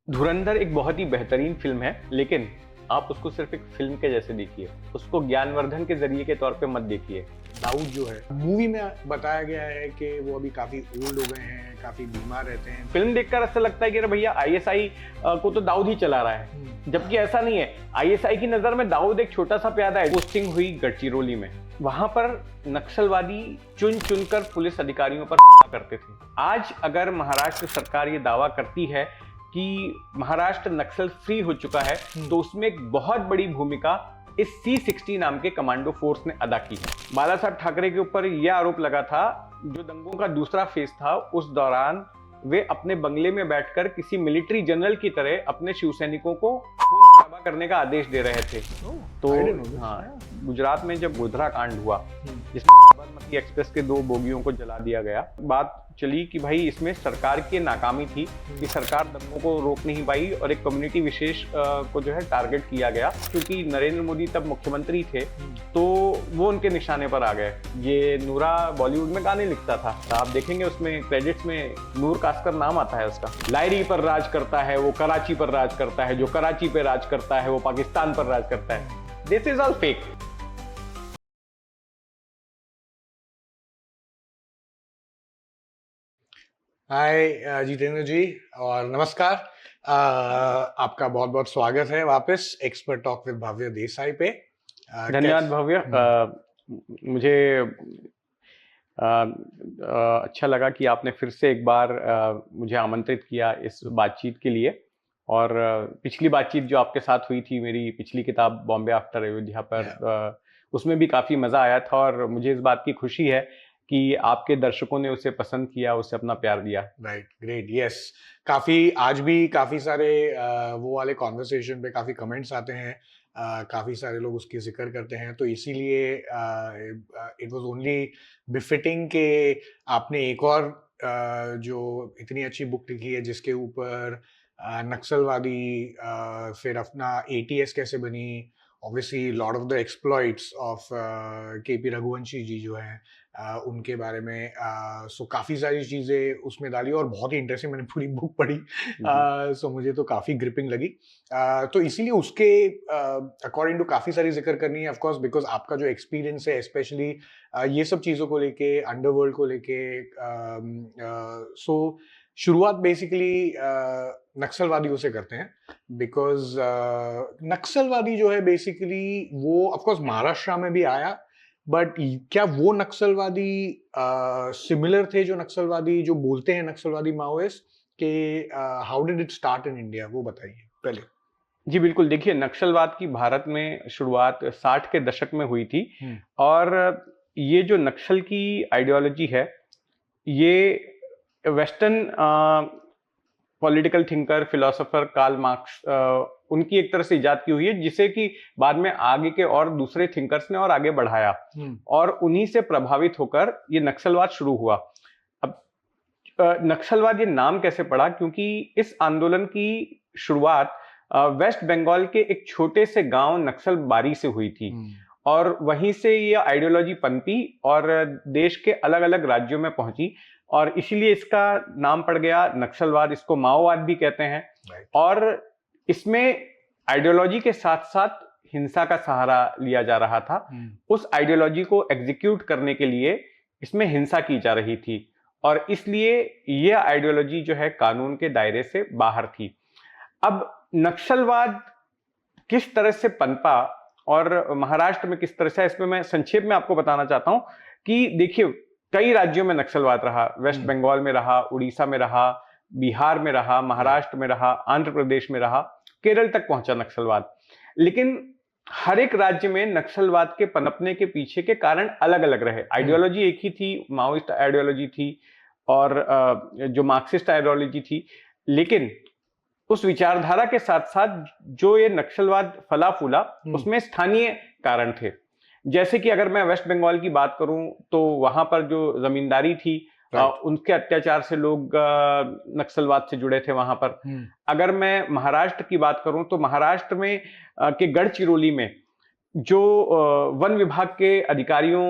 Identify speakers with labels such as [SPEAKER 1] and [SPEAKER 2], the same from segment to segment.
[SPEAKER 1] धुरंधर एक बहुत ही बेहतरीन फिल्म है, लेकिन आप उसको सिर्फ एक फिल्म के जैसे देखिए, उसको ज्ञानवर्धन के जरिए के तौर पे मत देखिए।
[SPEAKER 2] दाऊद जो है मूवी में बताया गया है कि वो अभी काफी ओल्ड हो गए हैं, काफी बीमार रहते हैं।
[SPEAKER 1] फिल्म देखकर ऐसा लगता है कि अरे भैया आईएसआई को तो दाऊद ही चला रहा है, जबकि ऐसा नहीं है। आईएसआई की नजर में दाऊद एक छोटा सा प्यादा है। पोस्टिंग हुई गढ़चिरौली में, वहां पर नक्सलवादी चुन चुनकर पुलिस अधिकारियों पर हमला करते थे। आज अगर महाराष्ट्र सरकार ये दावा करती है कि महाराष्ट्र नक्सल फ्री हो चुका है, तो उसमें एक बहुत बड़ी भूमिका इस C60 नाम के कमांडो फोर्स ने अदा की है। बाला साहब ठाकरे के ऊपर यह आरोप लगा था, जो दंगों का दूसरा फेज था, उस दौरान वे अपने बंगले में बैठकर किसी मिलिट्री जनरल की तरह अपने शिवसैनिकों को खून खराबा करने का आदेश दे रहे थे। तो हाँ, गुजरात में जब गोधरा कांड हुआ, जिसमें साबरमती एक्सप्रेस के 2 बोगियों को जला दिया गया, बात चली कि भाई इसमें सरकार की नाकामी थी कि सरकार दंगों को रोक नहीं पाई और एक कम्युनिटी विशेष को जो है टारगेट किया गया। क्योंकि नरेंद्र मोदी तब मुख्यमंत्री थे, तो वो उनके निशाने पर आ गए। ये नूरा बॉलीवुड में गाने लिखता था, तो आप देखेंगे उसमें क्रेडिट्स में नूर कास्कर नाम आता है उसका। लायरी पर राज करता है, वो कराची पर राज करता है, जो कराची पे राज करता है वो पाकिस्तान पर राज करता है। This is all fake.
[SPEAKER 2] Hi Jitendra ji और नमस्कार। आपका बहुत बहुत स्वागत है वापस expert talk with Bhavya Desai पे।
[SPEAKER 1] धन्यवाद भव्य। मुझे अच्छा लगा कि आपने फिर से एक बार मुझे आमंत्रित किया इस बातचीत के लिए। और पिछली बातचीत जो आपके साथ हुई थी, मेरी पिछली किताब बॉम्बे आफ्टर अयोध्या पर, उसमें भी काफ़ी मज़ा आया था। और मुझे इस बात की खुशी है कि आपके दर्शकों ने उसे पसंद किया, उसे अपना प्यार दिया।
[SPEAKER 2] Right, great, yes. काफ़ी आज भी काफ़ी सारे वो वाले कॉन्वर्सेशन पे काफ़ी कमेंट्स आते हैं, काफ़ी सारे लोग उसकी जिक्र करते हैं, तो इसीलिए इट वाज ओनली बिफिटिंग के आपने एक और जो इतनी अच्छी बुक लिखी है जिसके ऊपर नक्सलवादी फिर अपना ATS कैसे बनी, obviously lot of the exploits of KP Raghuvanshi ji जो हैं, उनके बारे में। सो काफ़ी सारी चीज़ें उसमें डाली और बहुत ही इंटरेस्टिंग, मैंने पूरी बुक पढ़ी, सो मुझे तो काफ़ी ग्रिपिंग लगी। तो इसीलिए उसके अकॉर्डिंग टू काफ़ी सारी जिक्र करनी है, ऑफ कोर्स, बिकॉज आपका जो एक्सपीरियंस है स्पेशली ये सब चीज़ों को लेके, अंडरवर्ल्ड को लेके। सो शुरुआत बेसिकली नक्सलवादियों से करते हैं, बिकॉज नक्सलवादी जो है बेसिकली वो ऑफ कोर्स महाराष्ट्र में भी आया, बट क्या वो नक्सलवादी सिमिलर थे जो नक्सलवादी जो बोलते हैं नक्सलवादी माओइस्ट के? How did it start in India, वो बताइए पहले।
[SPEAKER 1] जी बिल्कुल, देखिए नक्सलवाद की भारत में शुरुआत 60 के दशक में हुई थी। और ये जो नक्सल की आइडियोलॉजी है, ये western political thinker, philosopher Karl Marx, उनकी एक तरह से इजाद की हुई है, जिसे कि बाद में आगे के और दूसरे थिंकर्स ने और आगे बढ़ाया, और उन्हीं से प्रभावित होकर ये नक्सलवाद शुरू हुआ। अब नक्सलवाद ये नाम कैसे पड़ा? क्योंकि इस आंदोलन की शुरुआत वेस्ट बंगाल के एक छोटे से गांव नक्सलबारी से हुई थी, और वहीं से ये आइडियोलॉजी पनपी और देश के अलग अलग राज्यों में पहुंची, और इसीलिए इसका नाम पड़ गया नक्सलवाद। इसको माओवाद भी कहते हैं। और इसमें आइडियोलॉजी के साथ साथ हिंसा का सहारा लिया जा रहा था। उस आइडियोलॉजी को एग्जीक्यूट करने के लिए इसमें हिंसा की जा रही थी, और इसलिए यह आइडियोलॉजी जो है कानून के दायरे से बाहर थी। अब नक्सलवाद किस तरह से पनपा और महाराष्ट्र में किस तरह से, इसमें मैं संक्षेप में आपको बताना चाहता हूं कि देखिए, कई राज्यों में नक्सलवाद रहा। वेस्ट बंगाल में रहा, उड़ीसा में रहा, बिहार में रहा, महाराष्ट्र में रहा, आंध्र प्रदेश में रहा, केरल तक पहुंचा नक्सलवाद। लेकिन हर एक राज्य में नक्सलवाद के पनपने के पीछे के कारण अलग अलग रहे। आइडियोलॉजी एक ही थी, माओइस्ट आइडियोलॉजी थी और जो मार्क्सिस्ट आइडियोलॉजी थी, लेकिन उस विचारधारा के साथ साथ जो ये नक्सलवाद फला फूला, उसमें स्थानीय कारण थे। जैसे कि अगर मैं वेस्ट बंगाल की बात करूं, तो वहां पर जो जमींदारी थी, उनके अत्याचार से लोग नक्सलवाद से जुड़े थे वहां पर। अगर मैं महाराष्ट्र की बात करूं, तो महाराष्ट्र में के गढ़चिरौली में जो वन विभाग के अधिकारियों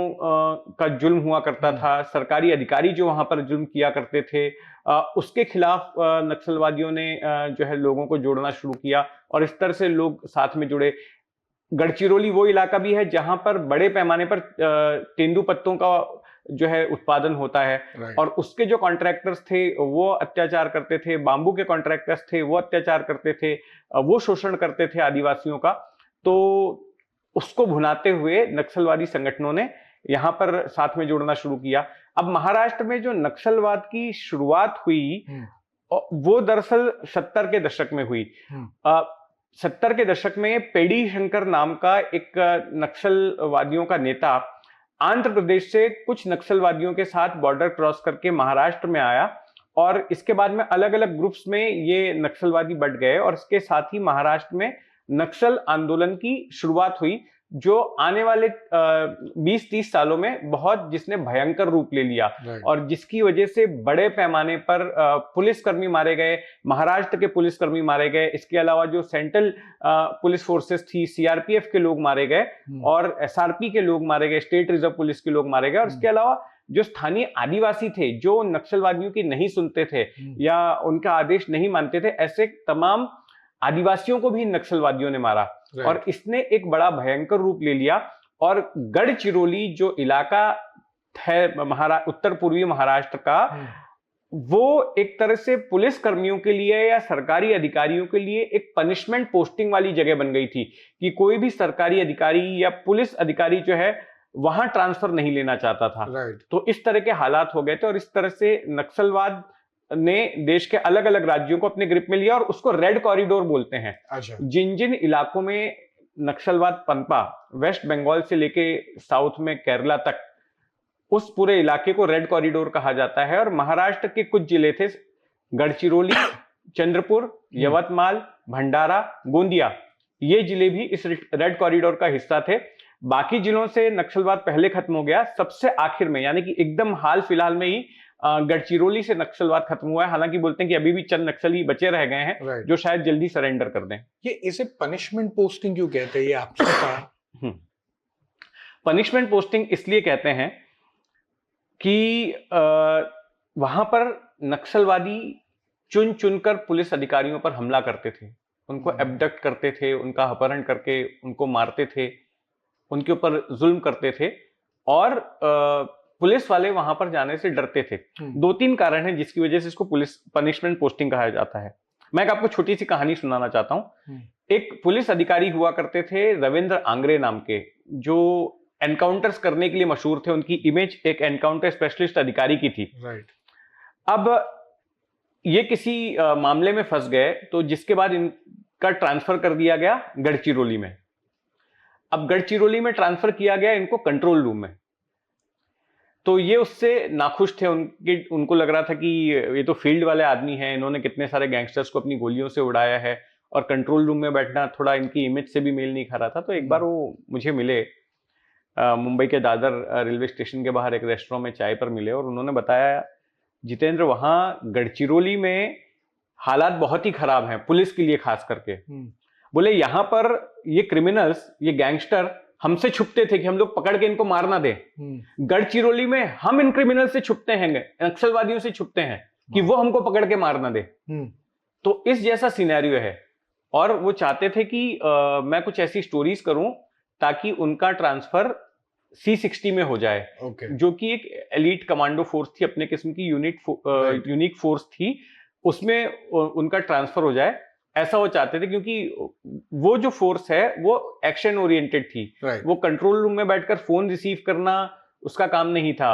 [SPEAKER 1] का जुल्म हुआ करता था, सरकारी अधिकारी जो वहां पर जुल्म किया करते थे, उसके खिलाफ नक्सलवादियों ने जो है लोगों को जोड़ना शुरू किया और इस तरह से लोग साथ में जुड़े। गढ़चिरौली वो इलाका भी है जहां पर बड़े पैमाने पर तेंदुपत्तों का जो है उत्पादन होता है और उसके जो कॉन्ट्रैक्टर्स थे वो अत्याचार करते थे, बांबू के कॉन्ट्रैक्टर्स थे वो अत्याचार करते थे, वो शोषण करते थे आदिवासियों का। तो उसको भुनाते हुए नक्सलवादी संगठनों ने यहाँ पर साथ में जुड़ना शुरू किया। अब महाराष्ट्र में जो नक्सलवाद की शुरुआत हुई वो दरअसल 70 के दशक में हुई। 70 के दशक में पेडी शंकर नाम का एक नक्सलवादियों का नेता आंध्र प्रदेश से कुछ नक्सलवादियों के साथ बॉर्डर क्रॉस करके महाराष्ट्र में आया और इसके बाद में अलग अलग ग्रुप्स में ये नक्सलवादी बढ़ गए और इसके साथ ही महाराष्ट्र में नक्सल आंदोलन की शुरुआत हुई जो आने वाले 20-30 सालों में बहुत जिसने भयंकर रूप ले लिया और जिसकी वजह से बड़े पैमाने पर पुलिसकर्मी मारे गए, महाराष्ट्र के पुलिसकर्मी मारे गए, इसके अलावा जो सेंट्रल पुलिस फोर्सेस थी, सीआरपीएफ के लोग मारे गए और एसआरपी के लोग मारे गए, स्टेट रिजर्व पुलिस के लोग मारे गए और इसके अलावा जो स्थानीय आदिवासी थे जो नक्सलवादियों की नहीं सुनते थे या उनका आदेश नहीं मानते थे, ऐसे तमाम आदिवासियों को भी नक्सलवादियों ने मारा और इसने एक बड़ा भयंकर रूप ले लिया और गढ़चिरौली जो इलाका है उत्तर पूर्वी महाराष्ट्र का, वो एक तरह से पुलिस कर्मियों के लिए या सरकारी अधिकारियों के लिए एक पनिशमेंट पोस्टिंग वाली जगह बन गई थी कि कोई भी सरकारी अधिकारी या पुलिस अधिकारी जो है वहां ट्रांसफर नहीं लेना चाहता था। तो इस तरह के हालात हो गए थे और इस तरह से नक्सलवाद ने देश के अलग अलग राज्यों को अपने ग्रिप में लिया और उसको रेड कॉरिडोर बोलते हैं।
[SPEAKER 2] अच्छा।
[SPEAKER 1] जिन जिन इलाकों में नक्सलवाद पनपा, वेस्ट बंगाल से लेके साउथ में केरला तक, उस पूरे इलाके को रेड कॉरिडोर कहा जाता है। और महाराष्ट्र के कुछ जिले थे, गढ़चिरौली, चंद्रपुर, यवतमाल, भंडारा, गोंदिया, ये जिले भी इस रेड कॉरिडोर का हिस्सा थे। बाकी जिलों से नक्सलवाद पहले खत्म हो गया, सबसे आखिर में यानी कि एकदम हाल फिलहाल में ही गढ़चिरौली से नक्सलवाद खत्म हुआ है। हालांकि बोलते हैं कि अभी भी चंद नक्सली बचे रह गए हैं जो शायद जल्दी सरेंडर कर दें।
[SPEAKER 2] ये इसे पनिशमेंट पोस्टिंग क्यों कहते हैं, ये आपसे कहा?
[SPEAKER 1] पनिशमेंट पोस्टिंग इसलिए कहते हैं कि वहां पर नक्सलवादी चुन चुनकर पुलिस अधिकारियों पर हमला करते थे, उनको एब्डक्ट करते थे, उनका अपहरण करके उनको मारते थे, उनके ऊपर जुल्म करते थे और पुलिस वाले वहां पर जाने से डरते थे। 2-3 कारण हैं जिसकी वजह से इसको पुलिस पनिशमेंट पोस्टिंग कहा जाता है। मैं आपको छोटी सी कहानी सुनाना चाहता हूं। एक पुलिस अधिकारी हुआ करते थे रविंद्र आंग्रे नाम के, जो एनकाउंटर्स करने के लिए मशहूर थे। उनकी इमेज एक एनकाउंटर स्पेशलिस्ट अधिकारी की थी। अब ये किसी मामले में फंस गए तो जिसके बाद इनका ट्रांसफर कर दिया गया गढ़चिरौली में। अब गढ़चिरौली में ट्रांसफर किया गया इनको कंट्रोल रूम में। तो ये उससे नाखुश थे, उनको लग रहा था कि ये तो फील्ड वाले आदमी हैं, इन्होंने कितने सारे गैंगस्टर्स को अपनी गोलियों से उड़ाया है और कंट्रोल रूम में बैठना थोड़ा इनकी इमेज से भी मेल नहीं खा रहा था। तो एक बार वो मुझे मिले, मुंबई के दादर रेलवे स्टेशन के बाहर एक रेस्टोरेंट में चाय पर मिले और उन्होंने बताया, जितेंद्र वहां गढ़चिरौली में हालात बहुत ही खराब हैं पुलिस के लिए खास करके। बोले यहाँ पर ये क्रिमिनल्स, ये गैंगस्टर हमसे छुपते थे कि हम लोग पकड़ के इनको मार ना दे। गढ़चिरौली में हम इन क्रिमिनल से छुपते हैं, नक्सलवादियों से छुपते हैं कि वो हमको पकड़ के मार ना दे। तो इस जैसा सिनेरियो है और वो चाहते थे कि मैं कुछ ऐसी स्टोरीज करूं ताकि उनका ट्रांसफर C60 में हो जाए, जो कि एक एलीट कमांडो फोर्स थी, अपने किस्म की यूनिक फोर्स थी, उसमें उनका ट्रांसफर हो जाए। ऐसा वो चाहते थे क्योंकि वो जो फोर्स है वो एक्शन ओरिएंटेड थी। वो कंट्रोल रूम में बैठकर फोन रिसीव करना उसका काम नहीं था।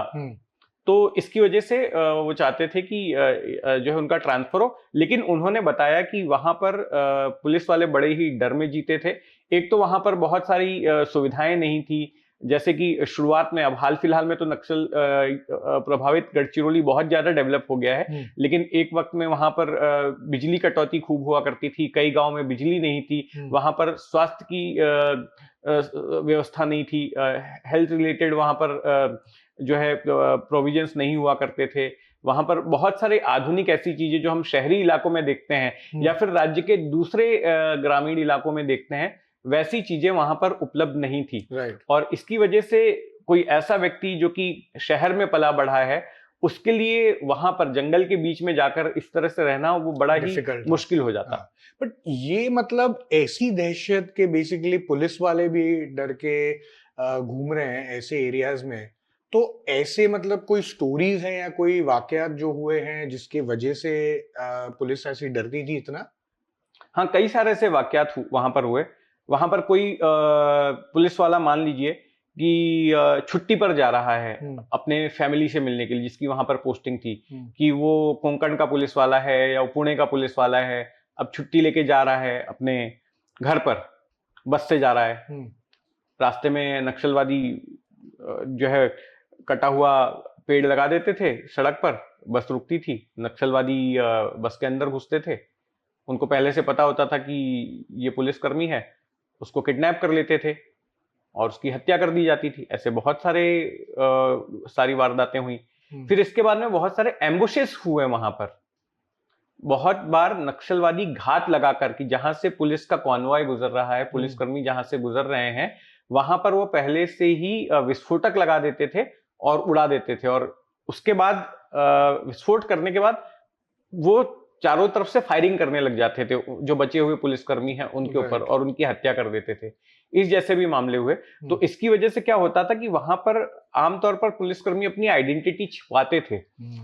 [SPEAKER 1] तो इसकी वजह से वो चाहते थे कि जो है उनका ट्रांसफर हो। लेकिन उन्होंने बताया कि वहां पर पुलिस वाले बड़े ही डर में जीते थे। एक तो वहां पर बहुत सारी सुविधाएं नहीं थी, जैसे कि शुरुआत में, अब हाल फिलहाल में तो नक्सल प्रभावित गढ़चिरौली बहुत ज्यादा डेवलप हो गया है, लेकिन एक वक्त में वहां पर बिजली कटौती खूब हुआ करती थी, कई गांव में बिजली नहीं थी, वहां पर स्वास्थ्य की व्यवस्था नहीं थी, हेल्थ रिलेटेड वहां पर जो है प्रोविजंस नहीं हुआ करते थे। वहां पर बहुत सारे आधुनिक ऐसी चीजें जो हम शहरी इलाकों में देखते हैं या फिर राज्य के दूसरे ग्रामीण इलाकों में देखते हैं, वैसी चीजें वहां पर उपलब्ध नहीं थी।
[SPEAKER 2] राइट।
[SPEAKER 1] और इसकी वजह से कोई ऐसा व्यक्ति जो कि शहर में पला बढ़ा है, उसके लिए वहां पर जंगल के बीच में जाकर इस तरह से रहना वो बड़ा ही
[SPEAKER 2] डिफिकल्ट था।
[SPEAKER 1] मुश्किल हो जाता।
[SPEAKER 2] हाँ, बट ये मतलब ऐसी दहशत के बेसिकली पुलिस वाले भी डर के घूम रहे हैं ऐसे एरियाज में, तो ऐसे मतलब कोई स्टोरीज हैं या कोई वाकयात जो हुए हैं जिसकी वजह से पुलिस ऐसी डरती थी इतना?
[SPEAKER 1] हाँ, कई सारे ऐसे वाकयात वहां पर हुए। वहां पर कोई पुलिस वाला मान लीजिए कि छुट्टी पर जा रहा है अपने फैमिली से मिलने के लिए, जिसकी वहां पर पोस्टिंग थी कि वो कोंकण का पुलिस वाला है या पुणे का पुलिस वाला है, अब छुट्टी लेके जा रहा है अपने घर पर, बस से जा रहा है। रास्ते में नक्सलवादी जो है कटा हुआ पेड़ लगा देते थे सड़क पर, बस रुकती थी, नक्सलवादी बस के अंदर घुसते थे। उनको पहले से पता होता था कि ये पुलिसकर्मी है, उसको किडनैप कर लेते थे और उसकी हत्या कर दी जाती थी। ऐसे बहुत सारी वारदातें हुई। फिर इसके बाद में बहुत सारे एम्बुशेस हुए वहां पर। बहुत बार नक्सलवादी घात लगाकर कि जहां से पुलिस का कॉन्वॉय गुजर रहा है, पुलिसकर्मी जहां से गुजर रहे हैं, वहां पर वो पहले से ही विस्फोटक लगा देते थे और उड़ा देते थे। और उसके बाद विस्फोट करने के बाद वो चारों तरफ से फायरिंग करने लग जाते थे जो बचे हुए पुलिसकर्मी हैं उनके ऊपर, और उनकी हत्या कर देते थे। इस जैसे भी मामले हुए। तो इसकी वजह से क्या होता था कि वहां पर आमतौर पर पुलिसकर्मी अपनी आइडेंटिटी छिपाते थे।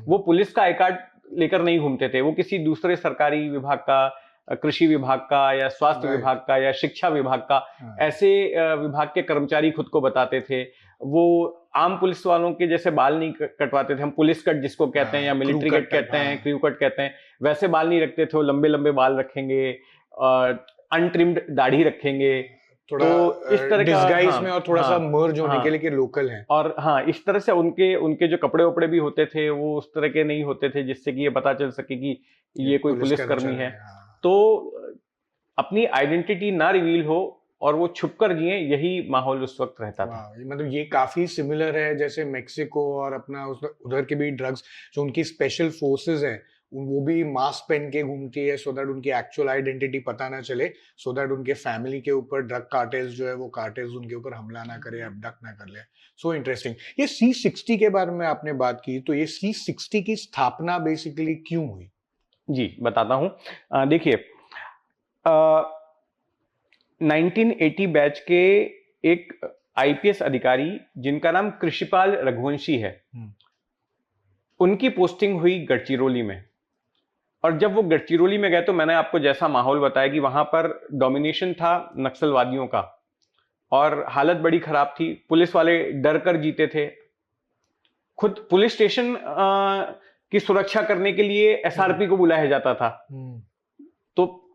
[SPEAKER 1] वो पुलिस का आई कार्ड लेकर नहीं घूमते थे, वो किसी दूसरे सरकारी विभाग का, कृषि विभाग का या स्वास्थ्य विभाग का या शिक्षा विभाग का, ऐसे विभाग के कर्मचारी खुद को बताते थे। वो आम पुलिस वालों के जैसे बाल नहीं कटवाते थे, हम पुलिस कट जिसको कहते हैं या मिलिट्री कट कहते हैं, क्रू कट कहते हैं, वैसे बाल नहीं रखते थे। वो लंबे लंबे बाल रखेंगे, अनट्रिम्ड दाढ़ी रखेंगे,
[SPEAKER 2] थोड़ा
[SPEAKER 1] तो इस तरह
[SPEAKER 2] डिस्गाइज में और थोड़ा सा मर्ज होने के लिए कि लोकल हैं।
[SPEAKER 1] और हाँ, इस तरह से उनके जो कपड़े वपड़े भी होते थे वो उस तरह के नहीं होते थे जिससे कि ये पता चल सके कि ये कोई पुलिसकर्मी है। तो अपनी आइडेंटिटी ना रिवील हो और वो छुपकर जिए, यही माहौल उस वक्त रहता था।
[SPEAKER 2] मतलब ये काफी सिमिलर है जैसे मेक्सिको और अपना उधर के भी ड्रग्स, जो उनकी स्पेशल फोर्सेस हैं वो भी मास्क पहन के घूमती है सो दैट उनकी एक्चुअल आइडेंटिटी पता ना चले, सो दैट उनके फैमिली के ऊपर ड्रग कार्टेल्स जो है वो कार्टेल्स उनके ऊपर हमला ना करे, अबडक्ट ना कर ले। So interesting. ये C60 के बारे में आपने बात की, तो ये C60 की स्थापना बेसिकली क्यों हुई?
[SPEAKER 1] जी बताता हूँ। देखिए 1980 बैच के एक आईपीएस अधिकारी जिनका नाम कृषिपाल रघुवंशी है, उनकी पोस्टिंग हुई गढ़चिरौली में। और जब वो गढ़चिरौली में गए तो मैंने आपको जैसा माहौल बताया कि वहां पर डोमिनेशन था नक्सलवादियों का और हालत बड़ी खराब थी। पुलिस वाले डर कर जीते थे। खुद पुलिस स्टेशन की सुरक्षा करने के लिए एसआरपी को बुलाया जाता था। तो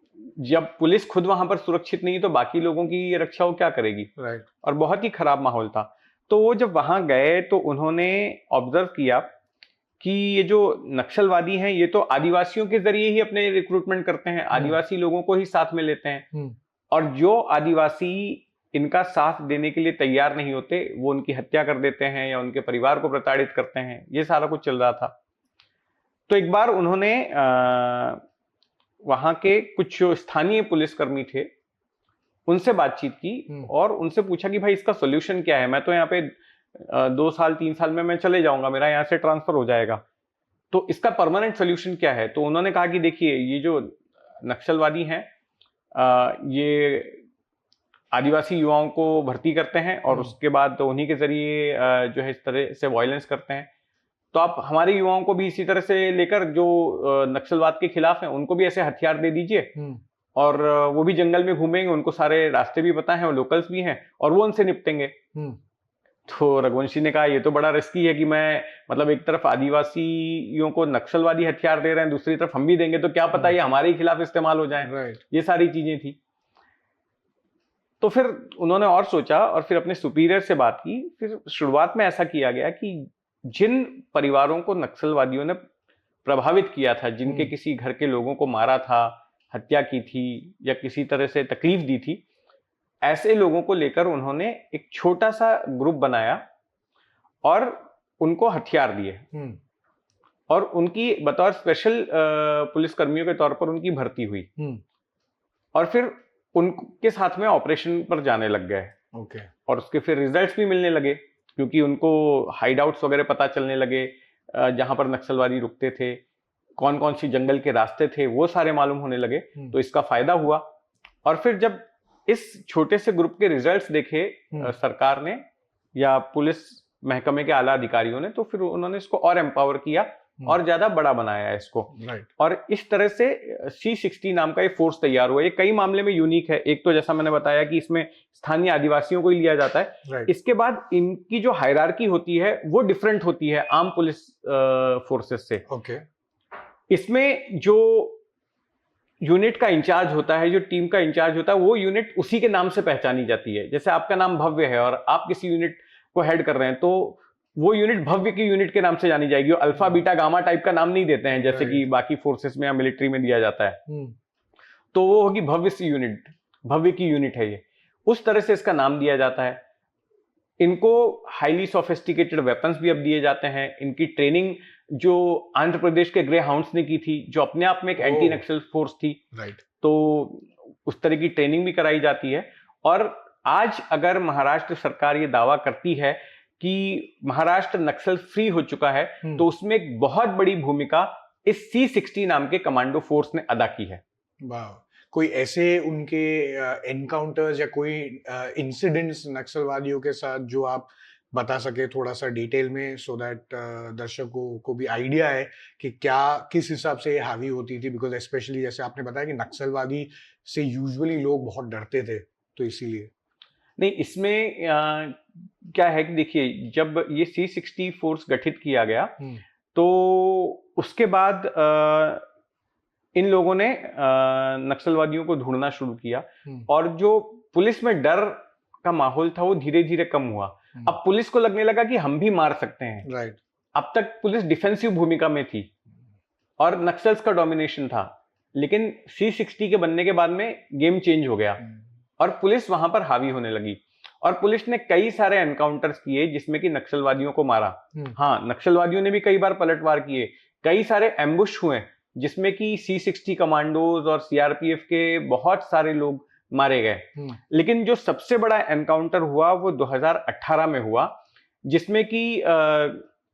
[SPEAKER 1] जब पुलिस खुद वहां पर सुरक्षित नहीं तो बाकी लोगों की रक्षा वो क्या करेगी?
[SPEAKER 2] राइट।
[SPEAKER 1] और बहुत ही खराब माहौल था। तो वो जब वहां गए तो उन्होंने ऑब्जर्व किया कि ये जो नक्सलवादी हैं ये तो आदिवासियों के जरिए ही अपने रिक्रूटमेंट करते हैं, आदिवासी लोगों को ही साथ में लेते हैं, और जो आदिवासी इनका साथ देने के लिए तैयार नहीं होते वो उनकी हत्या कर देते हैं या उनके परिवार को प्रताड़ित करते हैं। ये सारा कुछ चल रहा था। तो एक बार उन्होंने वहां के कुछ स्थानीय पुलिसकर्मी थे उनसे बातचीत की और उनसे पूछा कि भाई इसका सोल्यूशन क्या है? मैं तो यहाँ पे 2 साल 3 साल में मैं चले जाऊंगा, मेरा यहाँ से ट्रांसफर हो जाएगा, तो इसका परमानेंट सोल्यूशन क्या है? तो उन्होंने कहा कि देखिए ये जो नक्सलवादी हैं ये आदिवासी युवाओं को भर्ती करते हैं और उसके बाद तो उन्हीं के जरिए जो है इस तरह से वायलेंस करते हैं। तो आप हमारे युवाओं को भी इसी तरह से लेकर जो नक्सलवाद के खिलाफ हैं उनको भी ऐसे हथियार दे दीजिए और वो भी जंगल में घूमेंगे, उनको सारे रास्ते भी पता है, वो लोकल्स भी हैं और वो उनसे निपटेंगे। तो रघुवंशी ने कहा ये तो बड़ा रिस्की है कि मैं मतलब एक तरफ आदिवासियों को नक्सलवादी हथियार दे रहे हैं, दूसरी तरफ हम भी देंगे तो क्या पता ये हमारे ही खिलाफ इस्तेमाल हो जाए। ये सारी चीजें थी। तो फिर उन्होंने और सोचा और फिर अपने सुपीरियर से बात की। फिर शुरुआत में ऐसा किया गया कि जिन परिवारों को नक्सलवादियों ने प्रभावित किया था, जिनके किसी घर के लोगों को मारा था, हत्या की थी या किसी तरह से तकलीफ दी थी, ऐसे लोगों को लेकर उन्होंने एक छोटा सा ग्रुप बनाया और उनको हथियार दिए और उनकी बतौर स्पेशल पुलिसकर्मियों के तौर पर उनकी भर्ती हुई। और फिर उनके साथ में ऑपरेशन पर जाने लग गए।
[SPEAKER 2] ओके।
[SPEAKER 1] और उसके फिर रिजल्ट्स भी मिलने लगे, क्योंकि उनको हाइडआउट्स वगैरह पता चलने लगे, जहां पर नक्सलवादी रुकते थे, कौन कौन सी जंगल के रास्ते थे, वो सारे मालूम होने लगे। तो इसका फायदा हुआ। और फिर जब इस छोटे से ग्रुप के रिजल्ट्स देखे सरकार ने या पुलिस महकमे के आला अधिकारियों ने, तो फिर उन्होंने इसको और एम्पावर किया और ज्यादा बड़ा बनाया है इसको। और इस तरह से C60 नाम का ये फोर्स तैयार हुआ। ये कई मामले में यूनिक है। एक तो जैसा मैंने बताया कि इसमें स्थानीय आदिवासियों को ही लिया जाता है। इसके बाद इनकी जो हायरार्की होती है वो डिफरेंट होती है आम पुलिस फोर्सेस से। इसमें जो यूनिट का इंचार्ज होता है, जो टीम का इंचार्ज होता है, वो यूनिट उसी के नाम से पहचानी जाती है। जैसे आपका नाम भव्य है और आप किसी यूनिट को हेड कर रहे हैं, तो वो यूनिट भव्य की यूनिट के नाम से जानी जाएगी। अल्फा बीटा गामा टाइप का नाम नहीं देते हैं जैसे कि बाकी फोर्सेस में या मिलिट्री में दिया जाता है। तो वो होगी भव्य सी यूनिट, भव्य की यूनिट है ये, उस तरह से इसका नाम दिया जाता है। इनको हाईली सोफिस्टिकेटेड वेपन्स भी अब दिए जाते हैं। इनकी ट्रेनिंग जो आंध्र प्रदेश के ग्रे हाउंड्स ने की थी, जो अपने आप में एक एंटी नक्सल फोर्स थी, तो उस तरह की ट्रेनिंग भी कराई जाती है। और आज अगर महाराष्ट्र सरकार ये दावा करती है कि महाराष्ट्र नक्सल फ्री हो चुका है, तो उसमें एक बहुत बड़ी भूमिका इस C60 नाम के कमांडो फोर्स ने अदा की है।
[SPEAKER 2] वाह। कोई ऐसे उनके एनकाउंटर्स या कोई इंसिडेंट्स नक्सलवादियों के साथ जो आप बता सके थोड़ा सा डिटेल में, सो दैट दर्शकों को भी आइडिया है कि क्या किस हिसाब से हावी होती थी? बिकॉज स्पेशली जैसे आपने बताया कि नक्सलवादी से यूजुअली लोग बहुत डरते थे, तो इसीलिए।
[SPEAKER 1] नहीं, इसमें क्या है कि देखिए, जब ये C60 फोर्स गठित किया गया, तो उसके बाद इन लोगों ने नक्सलवादियों को ढूंढना शुरू किया और जो पुलिस में डर का माहौल था वो धीरे धीरे कम हुआ। अब पुलिस को लगने लगा कि हम भी मार सकते हैं। अब तक पुलिस डिफेंसिव भूमिका में थी और नक्सल्स का डोमिनेशन था, लेकिन C60 के बनने के बाद में गेम चेंज हो गया और पुलिस वहां पर हावी होने लगी। और पुलिस ने कई सारे एनकाउंटर्स किए जिसमें कि नक्सलवादियों को मारा। हाँ, नक्सलवादियों ने भी कई बार पलटवार किए। कई सारे एम्बुश हुए जिसमें कि C60 कमांडोज और CRPF के बहुत सारे लोग मारे गए। लेकिन जो सबसे बड़ा एनकाउंटर हुआ वो 2018 में हुआ, जिसमें कि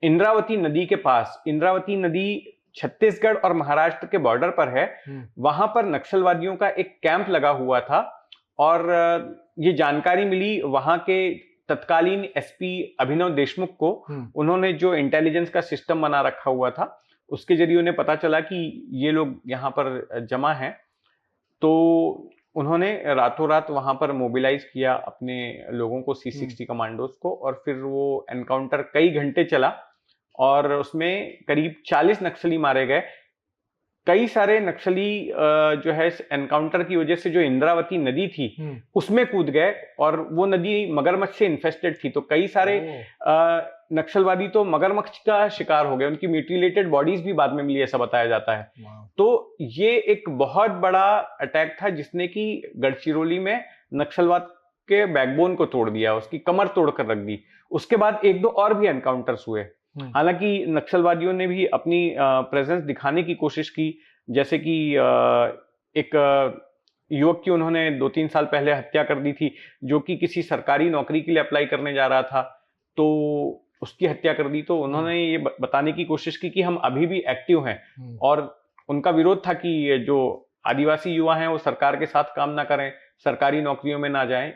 [SPEAKER 1] इंद्रावती नदी के पास, इंद्रावती नदी छत्तीसगढ़ और महाराष्ट्र के बॉर्डर पर है, वहां पर नक्सलवादियों का एक कैंप लगा हुआ था। और ये जानकारी मिली वहां के तत्कालीन SP अभिनव देशमुख को। उन्होंने जो इंटेलिजेंस का सिस्टम बना रखा हुआ था, उसके जरिए उन्हें पता चला कि ये लोग यहाँ पर जमा हैं। तो उन्होंने रातों रात वहां पर मोबिलाइज किया अपने लोगों को, C60 कमांडोज को, और फिर वो एनकाउंटर कई घंटे चला और उसमें करीब 40 नक्सली मारे गए। कई सारे नक्सली जो है एनकाउंटर की वजह से जो इंद्रावती नदी थी उसमें कूद गए, और वो नदी मगरमच्छ से इन्फेस्टेड थी। तो कई सारे नक्सलवादी तो मगरमच्छ का शिकार हो गए, उनकी म्यूटिलेटेड बॉडीज भी बाद में मिली, ऐसा बताया जाता है। तो ये एक बहुत बड़ा अटैक था जिसने कि गढ़चिरौली में नक्सलवाद के बैकबोन को तोड़ दिया, उसकी कमर तोड़ कर रख दी। उसके बाद एक दो और भी एनकाउंटर्स हुए। हालांकि नक्सलवादियों ने भी अपनी प्रेजेंस दिखाने की कोशिश की, जैसे कि एक युवक की उन्होंने 2-3 साल पहले हत्या कर दी थी, जो कि किसी सरकारी नौकरी के लिए अप्लाई करने जा रहा था, तो उसकी हत्या कर दी। तो उन्होंने ये बताने की कोशिश की कि हम अभी भी एक्टिव हैं, और उनका विरोध था कि जो आदिवासी युवा हैं वो सरकार के साथ काम ना करें, सरकारी नौकरियों में ना जाएं।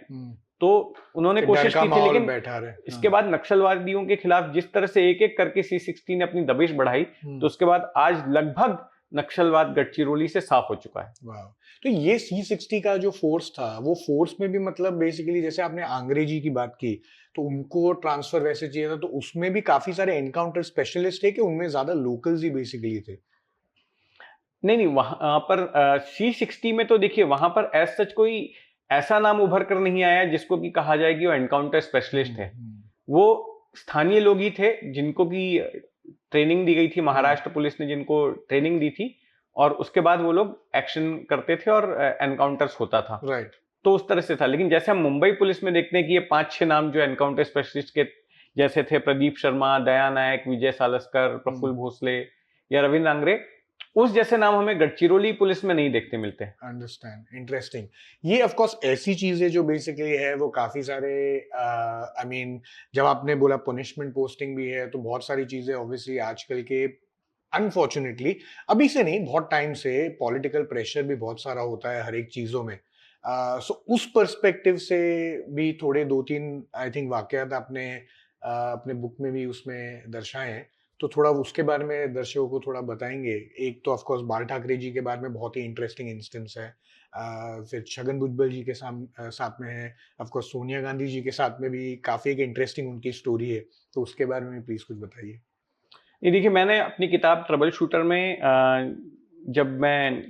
[SPEAKER 1] तो उन्होंने कोशिश की थी, लेकिन इसके बाद नक्सलवादियों के खिलाफ जिस तरह से एक एक करके C60 ने अपनी दबिश बढ़ाई, तो उसके बाद आज लगभग नक्सलवाद गढ़चिरौली से साफ हो चुका है।
[SPEAKER 2] तो ये C60 का जो फोर्स था, वो फोर्स में भी मतलब बेसिकली जैसे आपने अंग्रेजी की बात की, तो उनको ट्रांसफर वैसे चाहिए था, तो उसमें भी काफी सारे एनकाउंटर स्पेशलिस्ट है कि उनमें ज्यादा लोकल्स ही बेसिकली थे?
[SPEAKER 1] नहीं, वहां पर C60 में तो देखिए, वहां पर एज सच कोई ऐसा नाम उभर कर नहीं आया जिसको कि कहा जाए कि वो एनकाउंटर स्पेशलिस्ट है। वो स्थानीय लोग ही थे जिनको की ट्रेनिंग दी गई थी, महाराष्ट्र पुलिस ने जिनको ट्रेनिंग दी थी, और उसके बाद वो लोग एक्शन करते थे और एनकाउंटर्स होता था। तो उस तरह से था। लेकिन जैसे हम मुंबई पुलिस में देखते हैं कि ये 5-6 नाम जो एनकाउंटर स्पेशलिस्ट के जैसे थे, प्रदीप शर्मा, दया नायक, विजय सालस्कर, प्रफुल्ल भोसले या रविंद्र आंग्रे, उस जैसे नाम हमें गढ़चिरौली पुलिस में नहीं देखते मिलते।
[SPEAKER 2] Understand, interesting. ये ऑफ कोर्स ऐसी चीजें जो बेसिकली है वो काफी सारे आई मीन जब आपने बोला पनिशमेंट पोस्टिंग भी है तो बहुत सारी चीजें ऑब्वियसली आजकल के अनफॉर्चुनेटली अभी से नहीं बहुत टाइम से पॉलिटिकल प्रेशर भी बहुत सारा होता है हर एक चीजों में। सो उस पर्सपेक्टिव से भी थोड़े 2-3 आई थिंक वाकयात आपने अपने बुक में भी उसमें दर्शाए हैं, तो थोड़ा उसके बारे में दर्शकों को थोड़ा बताएंगे। एक तो ऑफ कोर्स बाल ठाकरे जी के बारे में बहुत ही इंटरेस्टिंग इंस्टेंस है, फिर छगन भुजबल जी के साथ में है, ऑफ कोर्स सोनिया गांधी जी के साथ में भी काफी एक इंटरेस्टिंग उनकी स्टोरी है, तो उसके बारे में प्लीज कुछ बताइए।
[SPEAKER 1] ये देखिए, मैंने अपनी किताब ट्रबल शूटर में जब मैं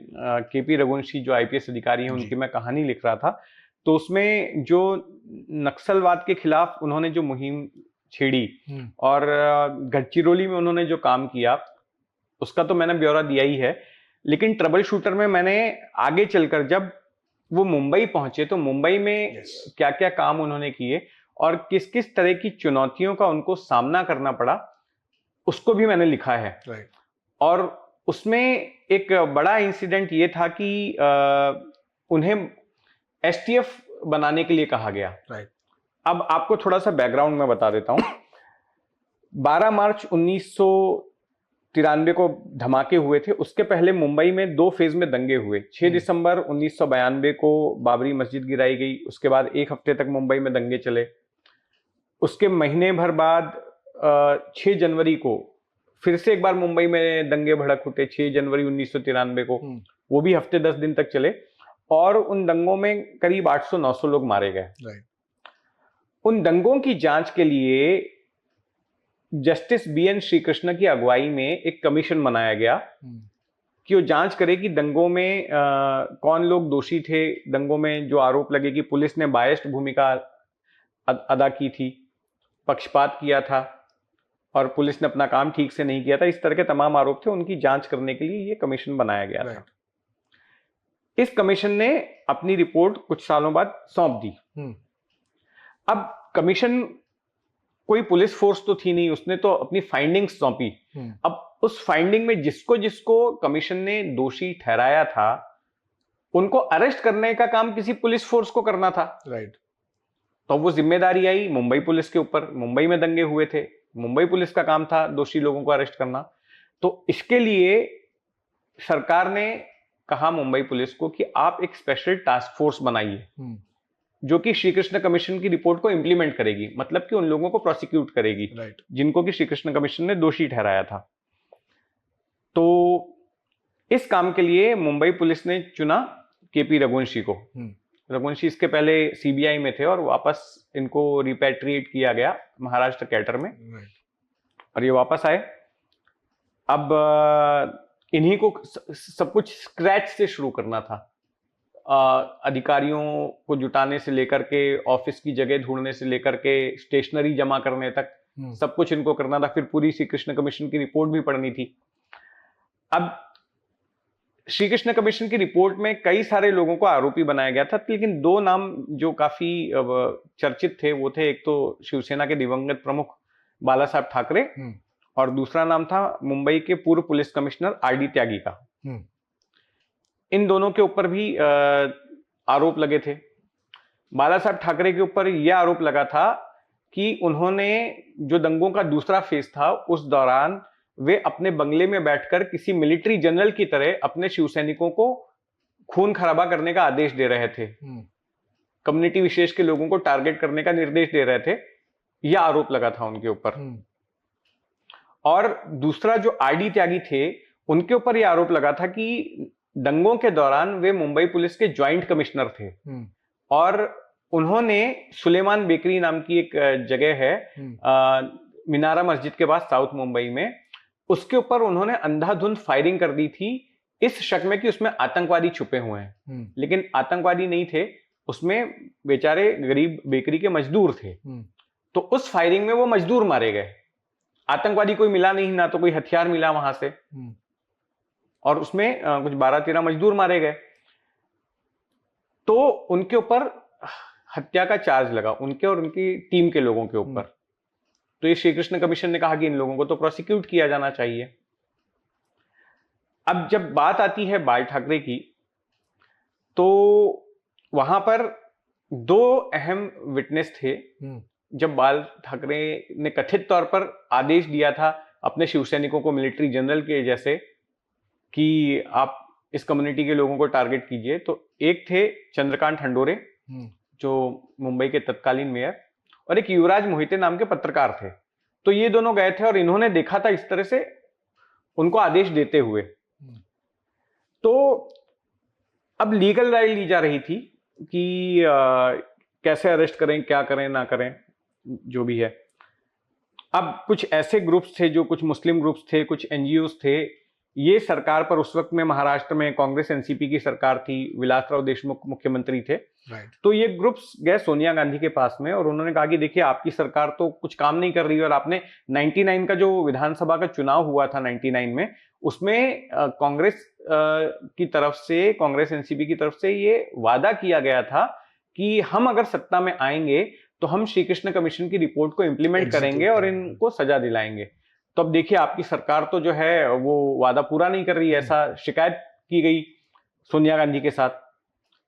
[SPEAKER 1] केपी रघुवंशी जो आईपीएस अधिकारी हैं उनकी मैं कहानी लिख रहा था, तो उसमें जो नक्सलवाद के खिलाफ उन्होंने जो मुहिम छेड़ी और गढ़चिरौली में उन्होंने जो काम किया उसका तो मैंने ब्यौरा दिया ही है। लेकिन ट्रबल शूटर में मैंने आगे चलकर जब वो मुंबई पहुंचे तो मुंबई में क्या क्या काम उन्होंने किए और किस किस तरह की चुनौतियों का उनको सामना करना पड़ा उसको भी मैंने लिखा है। और उसमें एक बड़ा इंसिडेंट ये था कि उन्हें एसटीएफ बनाने के लिए कहा गया। अब आपको थोड़ा सा बैकग्राउंड में बता देता हूं। 12 मार्च 1993 को धमाके हुए थे। उसके पहले मुंबई में 2 फेज में दंगे हुए। 6 दिसंबर 1992 को बाबरी मस्जिद गिराई गई। उसके बाद 1 हफ्ते तक मुंबई में दंगे चले। उसके महीने भर बाद 6 जनवरी को फिर से एक बार मुंबई में दंगे भड़क उठे 6 जनवरी 1993 को। वो भी हफ्ते 10 दिन तक चले और उन दंगों में करीब 800-900 लोग मारे गए। उन दंगों की जांच के लिए जस्टिस बीएन श्रीकृष्ण की अगुवाई में एक कमीशन बनाया गया कि वो जांच करे कि दंगों में कौन लोग दोषी थे। दंगों में जो आरोप लगे कि पुलिस ने बायस्ड भूमिका अदा की थी, पक्षपात किया था और पुलिस ने अपना काम ठीक से नहीं किया था, इस तरह के तमाम आरोप थे, उनकी जांच करने के लिए ये कमीशन बनाया गया था। इस कमीशन ने अपनी रिपोर्ट कुछ सालों बाद सौंप दी। अब कमीशन कोई पुलिस फोर्स तो थी नहीं, उसने तो अपनी फाइंडिंग्स सौंपी। अब उस फाइंडिंग में जिसको जिसको कमीशन ने दोषी ठहराया था उनको अरेस्ट करने का काम किसी पुलिस फोर्स को करना था। तो वो जिम्मेदारी आई मुंबई पुलिस के ऊपर। मुंबई में दंगे हुए थे, मुंबई पुलिस का काम था दोषी लोगों को अरेस्ट करना। तो इसके लिए सरकार ने कहा मुंबई पुलिस को कि आप एक स्पेशल टास्क फोर्स बनाइए जो कि श्रीकृष्ण कमीशन की रिपोर्ट को इंप्लीमेंट करेगी, मतलब कि उन लोगों को प्रोसिक्यूट करेगी जिनको कि श्रीकृष्ण कमीशन ने दोषी ठहराया था। तो इस काम के लिए मुंबई पुलिस ने चुना केपी रघुवंशी को। रघुवंशी इसके पहले सीबीआई में थे और वापस इनको रिपैट्रिएट किया गया महाराष्ट्र कैडर में और ये वापस आए। अब इन्हीं को सब कुछ स्क्रैच से शुरू करना था। अधिकारियों को जुटाने से लेकर के ऑफिस की जगह ढूंढने से लेकर के स्टेशनरी जमा करने तक सब कुछ इनको करना था। फिर पूरी श्री कृष्ण कमीशन की रिपोर्ट भी पढ़नी थी। अब श्री कृष्ण कमीशन की रिपोर्ट में कई सारे लोगों को आरोपी बनाया गया था, लेकिन 2 नाम जो काफी चर्चित थे वो थे, एक तो शिवसेना के दिवंगत प्रमुख बाला साहब ठाकरे और दूसरा नाम था मुंबई के पूर्व पुलिस कमिश्नर आरडी त्यागी का। इन दोनों के ऊपर भी आरोप लगे थे। बाला साहब ठाकरे के ऊपर यह आरोप लगा था कि उन्होंने जो दंगों का दूसरा फेज था उस दौरान वे अपने बंगले में बैठकर किसी मिलिट्री जनरल की तरह अपने शिवसैनिकों को खून खराबा करने का आदेश दे रहे थे, कम्युनिटी विशेष के लोगों को टारगेट करने का निर्देश दे रहे थे। यह आरोप लगा था उनके ऊपर। और दूसरा जो आरडी त्यागी थे उनके ऊपर यह आरोप लगा था कि दंगों के दौरान वे मुंबई पुलिस के ज्वाइंट कमिश्नर थे और उन्होंने सुलेमान बेकरी नाम की एक जगह है मीनारा मस्जिद के पास साउथ मुंबई में, उसके ऊपर उन्होंने अंधाधुंध फायरिंग कर दी थी इस शक में कि उसमें आतंकवादी छुपे हुए हैं। लेकिन आतंकवादी नहीं थे, उसमें बेचारे गरीब बेकरी के मजदूर थे। तो उस फायरिंग में वो मजदूर मारे गए, आतंकवादी कोई मिला नहीं, ना तो कोई हथियार मिला वहां से, और उसमें कुछ 12-13 मजदूर मारे गए। तो उनके ऊपर हत्या का चार्ज लगा, उनके और उनकी टीम के लोगों के ऊपर। तो ये श्री कृष्ण कमीशन ने कहा कि इन लोगों को तो प्रोसिक्यूट किया जाना चाहिए। अब जब बात आती है बाल ठाकरे की, तो वहां पर दो अहम विटनेस थे जब बाल ठाकरे ने कथित तौर पर आदेश दिया था अपने शिवसैनिकों को, मिलिट्री जनरल के जैसे, कि आप इस कम्युनिटी के लोगों को टारगेट कीजिए। तो एक थे चंद्रकांत हंडोरे, जो मुंबई के तत्कालीन मेयर, और एक युवराज मोहिते नाम के पत्रकार थे। तो ये दोनों गए थे और इन्होंने देखा था इस तरह से उनको आदेश देते हुए। तो अब लीगल राय ली जा रही थी कि कैसे अरेस्ट करें, क्या करें ना करें, जो भी है। अब कुछ ऐसे ग्रुप्स थे, जो कुछ मुस्लिम ग्रुप्स थे, कुछ एनजीओस थे, ये सरकार पर, उस वक्त में महाराष्ट्र में कांग्रेस एनसीपी की सरकार थी, विलासराव देशमुख मुख्यमंत्री थे। तो ये ग्रुप्स गए सोनिया गांधी के पास में और उन्होंने कहा कि देखिए, आपकी सरकार तो कुछ काम नहीं कर रही है और आपने 99 का जो विधानसभा का चुनाव हुआ था 99 में, उसमें कांग्रेस की तरफ से, कांग्रेस एनसीपी की तरफ से ये वादा किया गया था कि हम अगर सत्ता में आएंगे तो हम श्री कृष्ण कमीशन की रिपोर्ट को इंप्लीमेंट करेंगे और इनको सजा दिलाएंगे। तो अब देखिए, आपकी सरकार तो जो है वो वादा पूरा नहीं कर रही है, ऐसा शिकायत की गई सोनिया गांधी के साथ।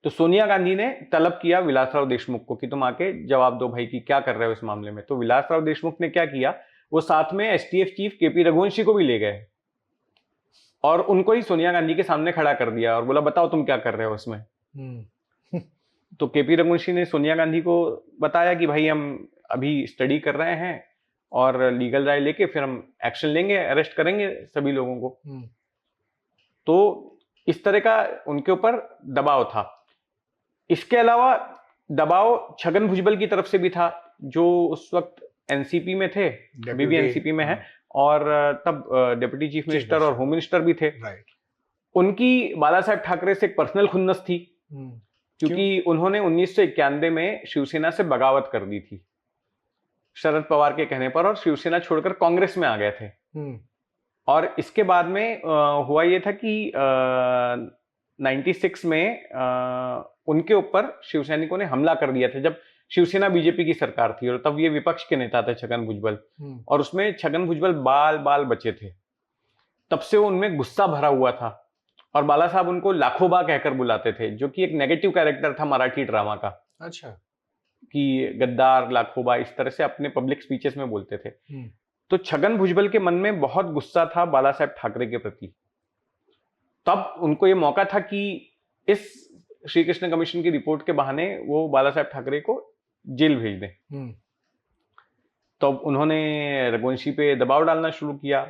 [SPEAKER 1] तो सोनिया गांधी ने तलब किया विलासराव देशमुख को कि तुम आके जवाब दो भाई कि क्या कर रहे हो इस मामले में। तो विलासराव देशमुख ने क्या किया, वो साथ में एसटीएफ चीफ केपी रघुवंशी को भी ले गए और उनको ही सोनिया गांधी के सामने खड़ा कर दिया और बोला, बताओ तुम क्या कर रहे हो इसमें। तो केपी रघुवंशी ने सोनिया गांधी को बताया कि भाई हम अभी स्टडी कर रहे हैं और लीगल राय लेके फिर हम एक्शन लेंगे, अरेस्ट करेंगे सभी लोगों को। तो इस तरह का उनके ऊपर दबाव था। इसके अलावा दबाव छगन भुजबल की तरफ से भी था, जो उस वक्त एनसीपी में थे, अभी भी एनसीपी में है, और तब डिप्टी चीफ मिनिस्टर और होम मिनिस्टर भी थे। उनकी बाला साहेब ठाकरे से एक पर्सनल खुन्नस थी, क्योंकि उन्होंने 1991 में शिवसेना से बगावत कर दी थी शरद पवार के कहने पर, और शिवसेना छोड़कर कांग्रेस में आ गए थे। और इसके बाद में हुआ ये था कि 96 में उनके ऊपर शिवसैनिकों ने हमला कर दिया था, जब शिवसेना बीजेपी की सरकार थी, और तब ये विपक्ष के नेता थे छगन भुजबल, और उसमें छगन भुजबल बाल बाल बचे थे। तब से वो उनमें गुस्सा भरा हुआ था और बाला साहब उनको लाखोबा कहकर बुलाते थे, जो कि एक नेगेटिव कैरेक्टर था मराठी ड्रामा का। अच्छा। कि गद्दार, लाखोबा, इस तरह से अपने पब्लिक स्पीचेस में बोलते थे। तो छगन भुजबल के मन में बहुत गुस्सा था बाला साहेब ठाकरे के प्रति। तब उनको ये मौका था कि इस श्री कृष्ण कमीशन की रिपोर्ट के बहाने वो बाला साहेब ठाकरे को जेल भेज दें। तो उन्होंने रघुवंशी पे दबाव डालना शुरू किया।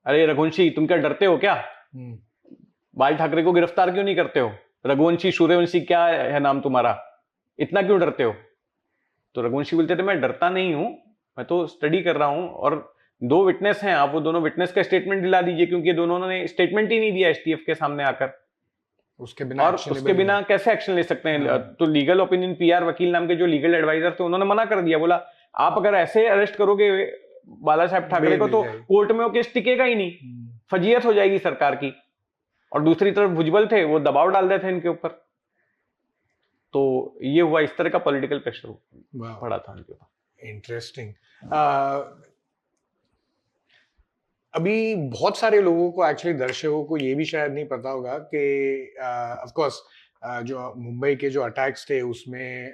[SPEAKER 1] अरे रघुवंशी, तुम क्या डरते हो क्या? बाल ठाकरे को गिरफ्तार क्यों नहीं करते हो? रघुवंशी, सूर्यवंशी क्या है नाम तुम्हारा, इतना क्यों डरते हो? तो रघुवंशी बोलते थे, मैं डरता नहीं हूं, मैं तो स्टडी कर रहा हूं, और दो विटनेस हैं, आप वो दोनों विटनेस का स्टेटमेंट दिला दीजिए, क्योंकि दोनों ने स्टेटमेंट ही नहीं दिया एसटीएफ के सामने आकर। उसके बिना कैसे एक्शन ले सकते हैं? तो लीगल ओपिनियन, पीआर वकील नाम के जो लीगल एडवाइजर थे, उन्होंने मना कर दिया, बोला आप अगर ऐसे अरेस्ट करोगे बाला साहेब ठाकरे को तो कोर्ट में वो केस टिकेगा ही नहीं, फजीयत हो जाएगी सरकार की। और दूसरी तरफ भुजबल थे, वो दबाव डाल रहे थे इनके ऊपर। तो ये हुआ, इस तरह का पॉलिटिकल प्रेशर पड़ा था उनके ऊपर।
[SPEAKER 2] इंटरेस्टिंग। अभी बहुत सारे लोगों को, एक्चुअली दर्शकों को ये भी शायद नहीं पता होगा कि ऑफ कोर्स जो मुंबई के जो अटैक्स थे उसमें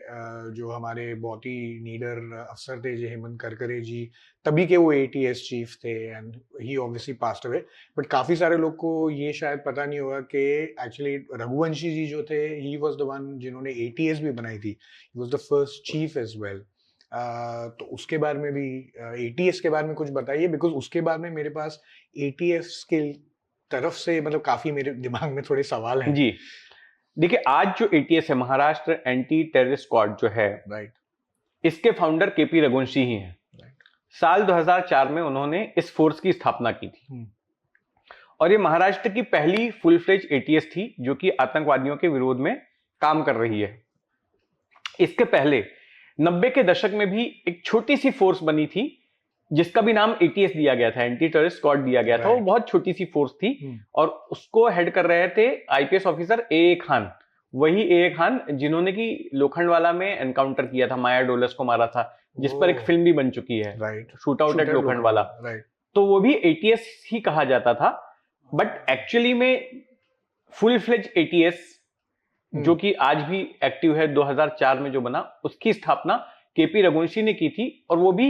[SPEAKER 2] जो हमारे बहुत ही नीडर अफसर थे, जो हेमंत करकरे जी, तभी के वो एटीएस चीफ थे, and he obviously passed away. But काफी सारे लोग को ये शायद पता नहीं होगा कि एक्चुअली रघुवंशी जी जो थे, ही वाज द वन जिन्होंने एटीएस भी बनाई थी, he was the first chief as well. तो उसके बारे में भी, एटीएस के बारे में कुछ बताइए, बिकॉज उसके बारे में मेरे पास एटीएस के तरफ से मतलब काफी मेरे दिमाग में थोड़े सवाल हैं।
[SPEAKER 1] जी देखिए, आज जो एटीएस है, महाराष्ट्र एंटी टेररिस्ट स्क्वाड जो है,
[SPEAKER 2] राइट,
[SPEAKER 1] इसके फाउंडर केपी रघुवंशी ही हैं। साल 2004 में उन्होंने इस फोर्स की स्थापना की थी, और ये महाराष्ट्र की पहली फुल फ्लेज एटीएस थी जो कि आतंकवादियों के विरोध में काम कर रही है। इसके पहले 90 के दशक में भी एक छोटी सी फोर्स बनी थी जिसका भी नाम एटीएस दिया गया था, एंटी टेररिस्ट स्क्वाड दिया गया था। वो बहुत छोटी सी फोर्स थी और उसको हेड कर रहे थे आईपीएस ऑफिसर ए खान। वही ए खान जिन्होंने कि लोखंडवाला में एनकाउंटर किया था, माया डोलस को मारा था, जिस पर एक फिल्म भी बन चुकी है, शूट आउट एट लोखंडवाला। तो वो भी एटीएस ही कहा जाता था। बट एक्चुअली में फुल फ्लेज एटीएस जो कि आज भी एक्टिव है 2004 में जो बना, उसकी स्थापना केपी रघुवंशी ने की थी, और वो भी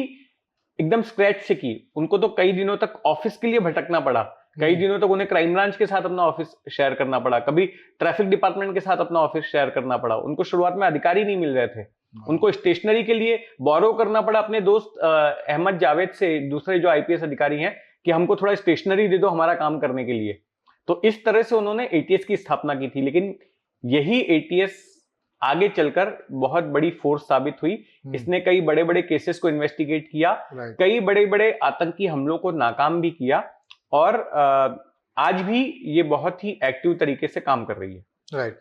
[SPEAKER 1] एकदम स्क्रैच से की। उनको तो कई दिनों तक ऑफिस के लिए भटकना पड़ा, कई दिनों तक उन्हें क्राइम ब्रांच के साथ अपना ऑफिस शेयर करना पड़ा, कभी ट्रैफिक डिपार्टमेंट के साथ अपना ऑफिस शेयर करना पड़ा। उनको शुरुआत में अधिकारी नहीं मिल रहे थे, उनको स्टेशनरी के लिए बोरो करना पड़ा अपने दोस्त अहमद जावेद से, दूसरे जो आईपीएस अधिकारी हैं, कि हमको थोड़ा स्टेशनरी दे दो हमारा काम करने के लिए। तो इस तरह से उन्होंने एटीएस की स्थापना की थी। लेकिन यही एटीएस आगे चलकर बहुत बड़ी फोर्स साबित हुई। इसने कई बड़े बड़े केसेस को इन्वेस्टिगेट किया, कई बड़े बड़े आतंकी हमलों को नाकाम भी किया, और आज भी ये बहुत ही एक्टिव तरीके से काम कर रही है।
[SPEAKER 2] राइट,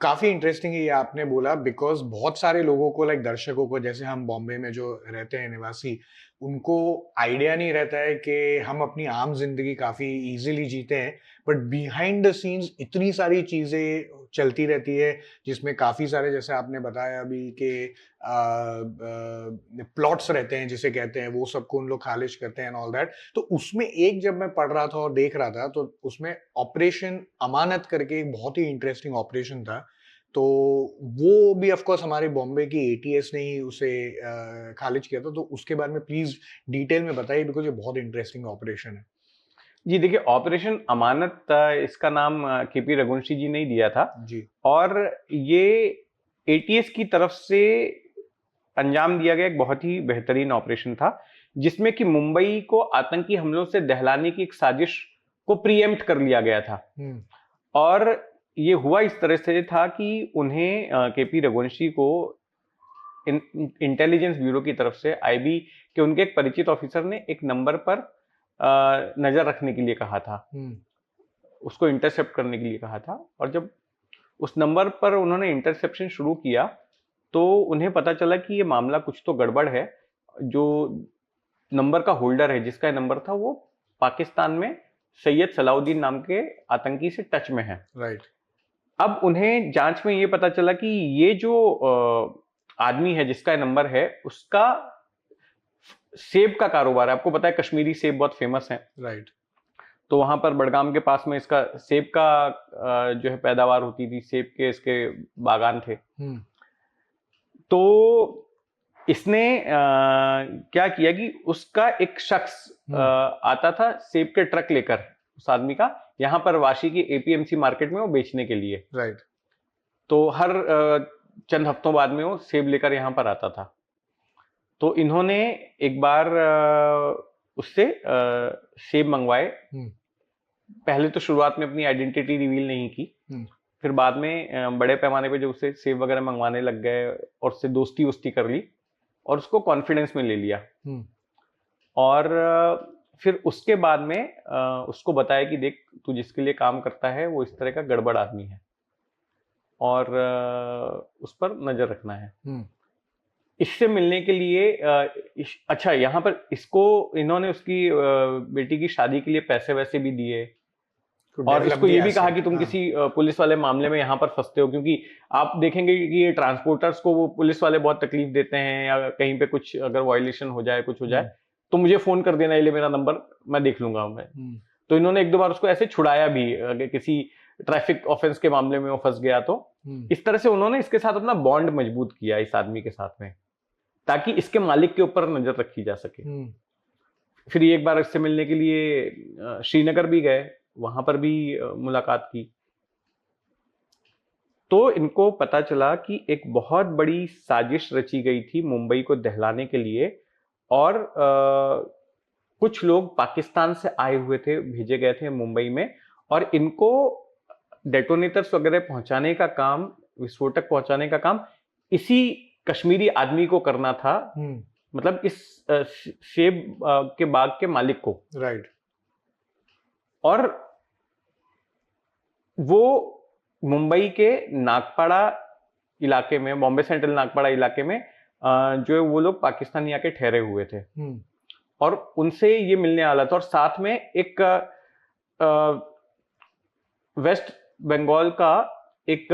[SPEAKER 2] काफी इंटरेस्टिंग है ये आपने बोला, बिकॉज बहुत सारे लोगों को, लाइक दर्शकों को, जैसे हम बॉम्बे में जो रहते हैं निवासी, उनको आइडिया नहीं रहता है कि हम अपनी आम जिंदगी काफी इजीली जीते हैं, बट बिहाइंड द सीन्स इतनी सारी चीजें चलती रहती है, जिसमें काफी सारे, जैसे आपने बताया अभी के प्लॉट्स रहते हैं जिसे कहते हैं, वो सबको उन लोग खारिज करते हैं एंड ऑल दैट। तो उसमें एक जब मैं पढ़ रहा था और देख रहा था, तो उसमें ऑपरेशन अमानत करके एक बहुत ही इंटरेस्टिंग ऑपरेशन था। तो वो भी ऑफ कोर्स हमारे बॉम्बे की एटीएस ने ही उसे खारिज किया था। तो उसके बारे में प्लीज डिटेल में बताइए, बिकॉज ये बहुत इंटरेस्टिंग ऑपरेशन है।
[SPEAKER 1] जी देखिए, ऑपरेशन अमानत, इसका नाम केपी रघुवंशी जी ने ही दिया था
[SPEAKER 2] जी,
[SPEAKER 1] और ये एटीएस की तरफ से अंजाम दिया गया एक बहुत ही बेहतरीन ऑपरेशन था, जिसमें कि मुंबई को आतंकी हमलों से दहलाने की एक साजिश को प्रीएम्प्ट कर लिया गया था। और ये हुआ इस तरह से था कि उन्हें केपी रघुवंशी को इंटेलिजेंस ब्यूरो की तरफ से, आईबी के उनके एक परिचित ऑफिसर ने एक नंबर पर नजर रखने के लिए कहा था, उसको इंटरसेप्ट करने के लिए कहा था। और जब उस नंबर पर उन्होंने इंटरसेप्शन शुरू किया तो उन्हें पता चला कि ये मामला कुछ तो गड़बड़ है। जो नंबर का होल्डर है, जिसका नंबर था, वो पाकिस्तान में सैयद सलाउद्दीन नाम के आतंकी से टच में है।
[SPEAKER 2] राइट।
[SPEAKER 1] अब उन्हें जांच में ये पता चला कि ये जो आदमी है जिसका नंबर है, उसका सेब का कारोबार है। आपको पता है कश्मीरी सेब बहुत फेमस है।
[SPEAKER 2] राइट।
[SPEAKER 1] तो वहां पर बड़गाम के पास में इसका सेब का जो है पैदावार होती थी, सेब के इसके बागान थे। तो इसने क्या किया कि उसका एक शख्स आता था सेब के ट्रक लेकर, उस आदमी का, यहाँ पर वाशी की एपीएमसी मार्केट में वो बेचने के लिए।
[SPEAKER 2] राइट।
[SPEAKER 1] तो हर चंद हफ्तों बाद में वो सेब लेकर यहाँ पर आता था। तो इन्होंने एक बार उससे सेब मंगवाए। पहले तो शुरुआत में अपनी आइडेंटिटी रिवील नहीं की, फिर बाद में बड़े पैमाने पे जब उससे सेब वगैरह मंगवाने लग गए और उससे दोस्ती वोस्ती कर ली और उसको कॉन्फिडेंस में ले लिया। और फिर उसके बाद में उसको बताया कि देख, तू जिसके लिए काम करता है वो इस तरह का गड़बड़ आदमी है और उस पर नजर रखना है। इससे मिलने के लिए अच्छा, यहाँ पर इसको इन्होंने उसकी बेटी की शादी के लिए पैसे वैसे भी दिए और इसको ये भी कहा कि तुम किसी पुलिस वाले मामले में यहाँ पर फंसते हो, क्योंकि आप देखेंगे कि ये ट्रांसपोर्टर्स को वो पुलिस वाले बहुत तकलीफ देते हैं, या कहीं पे कुछ अगर वायलेशन हो जाए, कुछ हो जाए, तो मुझे फोन कर देना, ये ले मेरा नंबर, मैं देख लूंगा मैं। तो इन्होंने एक दो बार उसको ऐसे छुड़ाया भी, अगर किसी ट्रैफिक ऑफेंस के मामले में वो फंस गया तो। इस तरह से उन्होंने इसके साथ अपना बॉन्ड मजबूत किया इस आदमी के साथ में, ताकि इसके मालिक के ऊपर नजर रखी जा सके। फिर एक बार इससे मिलने के लिए श्रीनगर भी गए, वहां पर भी मुलाकात की। तो इनको पता चला कि एक बहुत बड़ी साजिश रची गई थी मुंबई को दहलाने के लिए, और कुछ लोग पाकिस्तान से आए हुए थे, भेजे गए थे मुंबई में, और इनको डेटोनेटर्स वगैरह पहुंचाने का काम, विस्फोटक पहुंचाने का काम इसी कश्मीरी आदमी को करना था। मतलब इस सेब के बाग के मालिक को।
[SPEAKER 2] राइट।
[SPEAKER 1] और वो मुंबई के नागपाड़ा इलाके में, बॉम्बे सेंट्रल नागपाड़ा इलाके में जो है वो लोग पाकिस्तानी आके ठहरे हुए थे और उनसे ये मिलने वाला था। और साथ में एक वेस्ट बंगाल का एक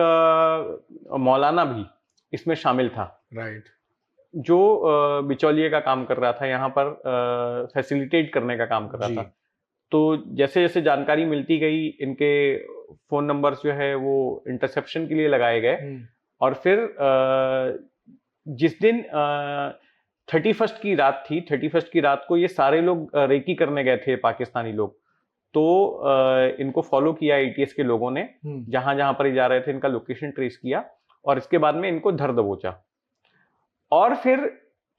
[SPEAKER 1] मौलाना भी इसमें शामिल था।
[SPEAKER 2] राइट।
[SPEAKER 1] जो बिचौलिए का काम कर रहा था, यहाँ पर फैसिलिटेट करने का काम कर रहा था। तो जैसे जैसे जानकारी मिलती गई, इनके फोन नंबर्स जो है वो इंटरसेप्शन के लिए लगाए गए। और फिर जिस दिन 31st की रात थी, 31st की रात को ये सारे लोग रेकी करने गए थे, पाकिस्तानी लोग। तो इनको फॉलो किया एटीएस के लोगों ने, जहां जहां पर ये जा रहे थे इनका लोकेशन ट्रेस किया, और इसके बाद में इनको धर दबोचा। और फिर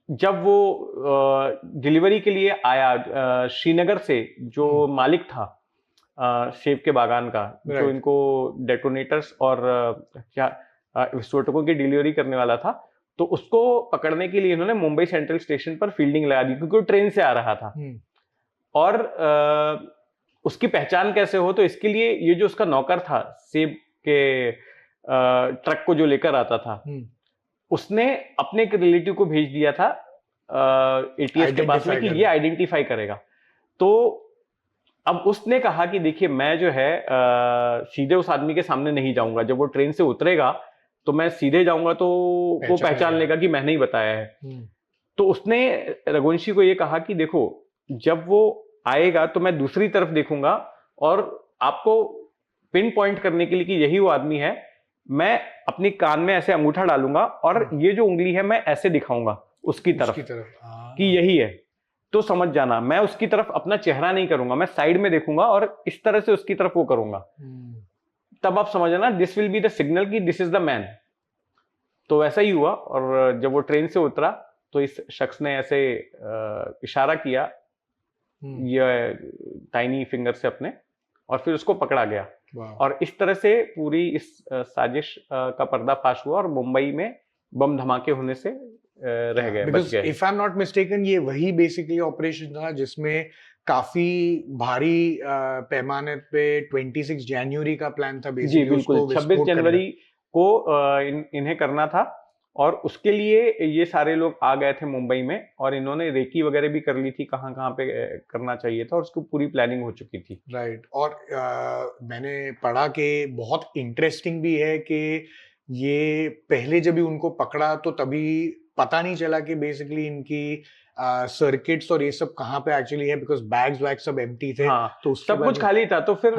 [SPEAKER 1] जब वो डिलीवरी के लिए आया, श्रीनगर से जो मालिक था सेब के बागान का, जो इनको डेटोनेटर्स और क्या विस्फोटकों की डिलीवरी करने वाला था, तो उसको पकड़ने के लिए इन्होंने मुंबई सेंट्रल स्टेशन पर फील्डिंग लगा दी, क्योंकि वो ट्रेन से आ रहा था। और उसकी पहचान कैसे हो, तो इसके लिए ये जो उसका नौकर था सेब के ट्रक को जो लेकर आता था, उसने अपने एक रिलेटिव को भेज दिया था एटीएस के पास में कि ये आइडेंटिफाई करेगा। तो अब उसने कहा कि देखिए, मैं जो है सीधे उस आदमी के सामने नहीं जाऊंगा, जब वो ट्रेन से उतरेगा तो मैं सीधे जाऊंगा तो वो पहचान लेगा कि मैंने ही बताया है। तो उसने रघुवंशी को ये कहा कि देखो, जब वो आएगा तो मैं दूसरी तरफ देखूंगा, और आपको पिन पॉइंट करने के लिए कि यही वो आदमी है, मैं अपनी कान में ऐसे अंगूठा डालूंगा और ये जो उंगली है मैं ऐसे दिखाऊंगा उसकी तरफ कि यही है, तो समझ जाना। मैं उसकी तरफ अपना चेहरा नहीं करूंगा, मैं साइड में देखूंगा और इस तरह से उसकी तरफ वो करूंगा, तब आप समझना this will be the signal कि दिस इज द मैन। तो वैसा ही हुआ, और जब वो ट्रेन से उतरा तो इस शख्स ने ऐसे इशारा किया ये टाइनी फिंगर से अपने, और फिर उसको पकड़ा गया। और इस तरह से पूरी इस साजिश का पर्दाफाश हुआ, और मुंबई में बम धमाके होने से रह गए, बच गए।
[SPEAKER 2] If I am not mistaken, ये वही बेसिकली ऑपरेशन था जिसमें काफी भारी पैमाने पे 26 जनवरी का प्लान था
[SPEAKER 1] जी बिल्कुल, 26 जनवरी को इन्हें करना था, और उसके लिए ये सारे लोग आ गए थे मुंबई में, और इन्होंने रेकी वगैरह भी कर ली थी कहाँ कहाँ पे करना चाहिए था, और उसको पूरी प्लानिंग हो चुकी थी।
[SPEAKER 2] राइट। और मैंने पढ़ा कि बहुत इंटरेस्टिंग भी है कि ये पहले जब भी उनको पकड़ा तो तभी पता नहीं चला कि बेसिकली इनकी सर्किट्स और ये सब कहाँ पे एक्चुअली है, बिकॉज बैग्स वैग सब एम्प्टी थे।
[SPEAKER 1] हाँ, तो सब कुछ खाली था। तो फिर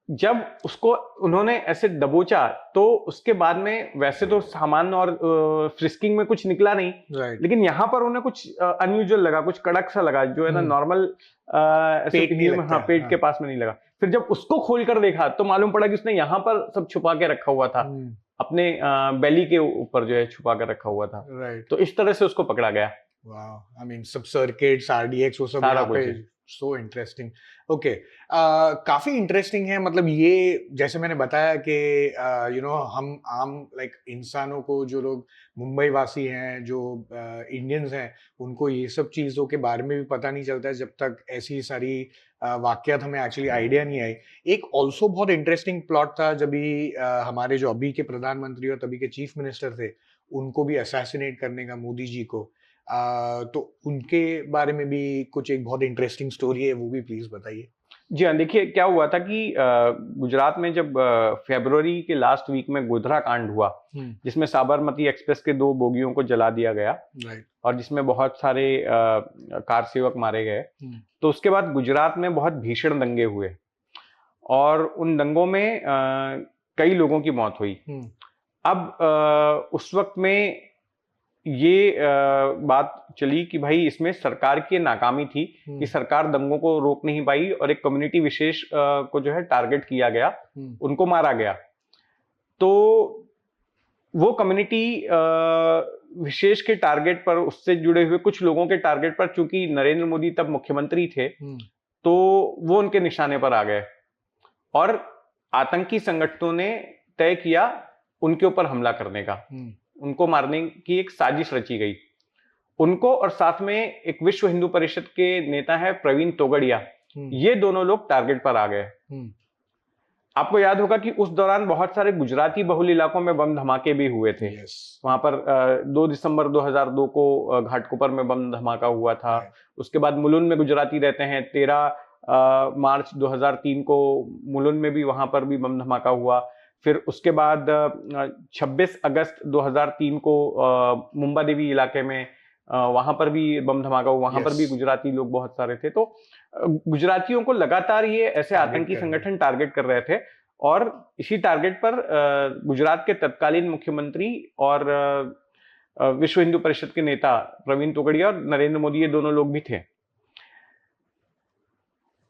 [SPEAKER 1] जब उसको उन्होंने ऐसे दबोचा, तो उसके बाद में वैसे तो सामान और फ्रिस्किंग में कुछ निकला नहीं, लेकिन यहाँ पर उन्हें कुछ अनयूजुअल लगा, कुछ कड़क सा लगा, जो है ना नॉर्मल पेट के पास में नहीं लगा। फिर जब उसको खोल कर देखा तो मालूम पड़ा कि उसने यहाँ पर सब छुपा के रखा हुआ था, अपने बेली के ऊपर जो है छुपा कर रखा हुआ था। तो इस तरह से उसको पकड़ा गया।
[SPEAKER 2] वाह, आई मीन सब सर्किट्स, आरडीएक्स, वो सब
[SPEAKER 1] सारा कुछ।
[SPEAKER 2] So interesting. ओके, काफी इंटरेस्टिंग है। मतलब ये जैसे मैंने बताया कि यू नो हम आम लाइक इंसानों को, जो लोग मुंबई वासी हैं, जो इंडियंस हैं, उनको ये सब चीज़ों के बारे में भी पता नहीं चलता है जब तक ऐसी सारी वाकयात हमें एक्चुअली आइडिया नहीं आई। एक ऑल्सो बहुत इंटरेस्टिंग प्लॉट था जब भी हमारे जो अभी के प्रधानमंत्री और तभी के चीफ मिनिस्टर थे, उनको भी असैसिनेट करने का, मोदी जी को। तो उनके बारे में भी कुछ एक बहुत इंटरेस्टिंग स्टोरी है, वो भी प्लीज बताइए।
[SPEAKER 1] जी हाँ, देखिए क्या हुआ था कि गुजरात में जब फरवरी के लास्ट वीक में गोधरा कांड हुआ, जिसमें साबरमती एक्सप्रेस के 2 बोगियों को जला दिया गया, और जिसमें बहुत सारे कार सेवक मारे गए। तो उसके बाद गुजरात में बहुत भीषण दंगे हुए, और उन दंगों में कई लोगों की मौत हुई। अब उस वक्त में ये बात चली कि भाई इसमें सरकार की नाकामी थी कि सरकार दंगों को रोक नहीं पाई, और एक कम्युनिटी विशेष को जो है टारगेट किया गया, उनको मारा गया। तो वो कम्युनिटी विशेष के टारगेट पर, उससे जुड़े हुए कुछ लोगों के टारगेट पर, चूंकि नरेंद्र मोदी तब मुख्यमंत्री थे, तो वो उनके निशाने पर आ गए, और आतंकी संगठनों ने तय किया उनके ऊपर हमला करने का। उनको मारने की एक साजिश रची गई। उनको, और साथ में एक विश्व हिंदू परिषद के नेता है प्रवीण तोगड़िया, ये दोनों लोग टारगेट पर आ गए। आपको याद होगा कि उस दौरान बहुत सारे गुजराती बहुल इलाकों में बम धमाके भी हुए थे। वहां पर 2 दिसंबर 2002 को घाटकोपर में बम धमाका हुआ था। उसके बाद मुलुंड में गुजराती रहते हैं, 13 मार्च 2003 को मुलुंड में भी, वहां पर भी बम धमाका हुआ। फिर उसके बाद 26 अगस्त 2003 को मुंबा देवी इलाके में, वहां पर भी बम धमाका हुआ, वहां पर भी गुजराती लोग बहुत सारे थे। तो गुजरातियों को लगातार ये ऐसे आतंकी संगठन टारगेट कर रहे थे, और इसी टारगेट पर गुजरात के तत्कालीन मुख्यमंत्री और विश्व हिंदू परिषद के नेता प्रवीण तोगड़िया और नरेंद्र मोदी, ये दोनों लोग भी थे।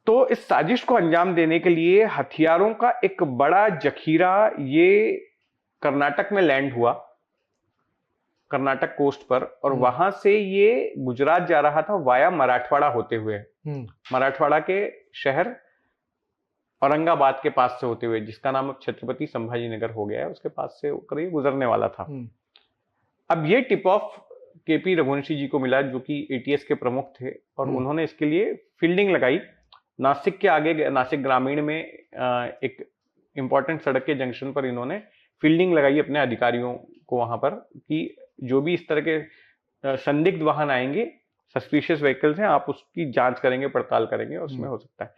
[SPEAKER 1] तो इस साजिश को अंजाम देने के लिए हथियारों का एक बड़ा जखीरा ये कर्नाटक में लैंड हुआ, कर्नाटक कोस्ट पर, और वहां से ये गुजरात जा रहा था वाया मराठवाड़ा होते हुए। मराठवाड़ा के शहर औरंगाबाद के पास से होते हुए, जिसका नाम अब छत्रपति संभाजी नगर हो गया है, उसके पास से होकर ये गुजरने वाला था। अब ये टिप ऑफ केपी रघुवंशी जी को मिला, जो कि एटीएस के प्रमुख थे, और उन्होंने इसके लिए फील्डिंग लगाई। नासिक के आगे, नासिक ग्रामीण में एक इंपॉर्टेंट सड़क के जंक्शन पर इन्होंने फील्डिंग लगाई अपने अधिकारियों को वहां पर, कि जो भी इस तरह के संदिग्ध वाहन आएंगे, सस्पिशियस व्हीकल्स हैं, आप उसकी जांच करेंगे, पड़ताल करेंगे, उसमें हो सकता है।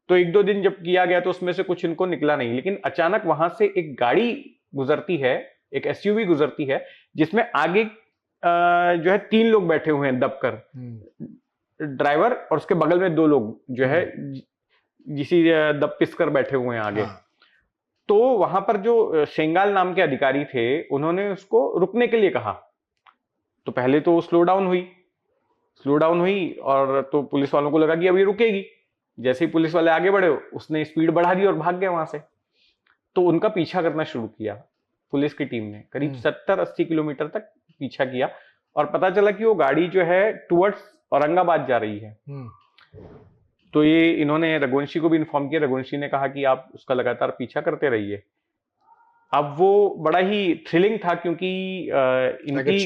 [SPEAKER 1] तो एक दो दिन जब किया गया तो उसमें से कुछ इनको निकला नहीं, लेकिन अचानक वहां से एक गाड़ी गुजरती है, एक एसयूवी गुजरती है, जिसमें आगे जो है 3 लोग बैठे हुए हैं दबकर, ड्राइवर और उसके बगल में 2 लोग जो है जिसी दब पिस कर बैठे हुए हैं आगे। तो वहां पर जो शेंगाल नाम के अधिकारी थे, उन्होंने उसको रुकने के लिए कहा। तो पहले तो स्लो डाउन हुई और तो पुलिस वालों को लगा कि अब ये रुकेगी। जैसे ही पुलिस वाले आगे बढ़े, उसने स्पीड बढ़ा दी और भाग गया वहां से। तो उनका पीछा करना शुरू किया पुलिस की टीम ने, करीब 70-80 किलोमीटर तक पीछा किया, और पता चला कि वो गाड़ी जो है टुवर्ड्स औरंगाबाद जा रही है। तो ये इन्होंने रघुवंशी को भी इन्फॉर्म किया। रघुवंशी ने कहा कि आप उसका लगातार पीछा करते रहिए। अब वो बड़ा ही थ्रिलिंग था, क्योंकि इनकी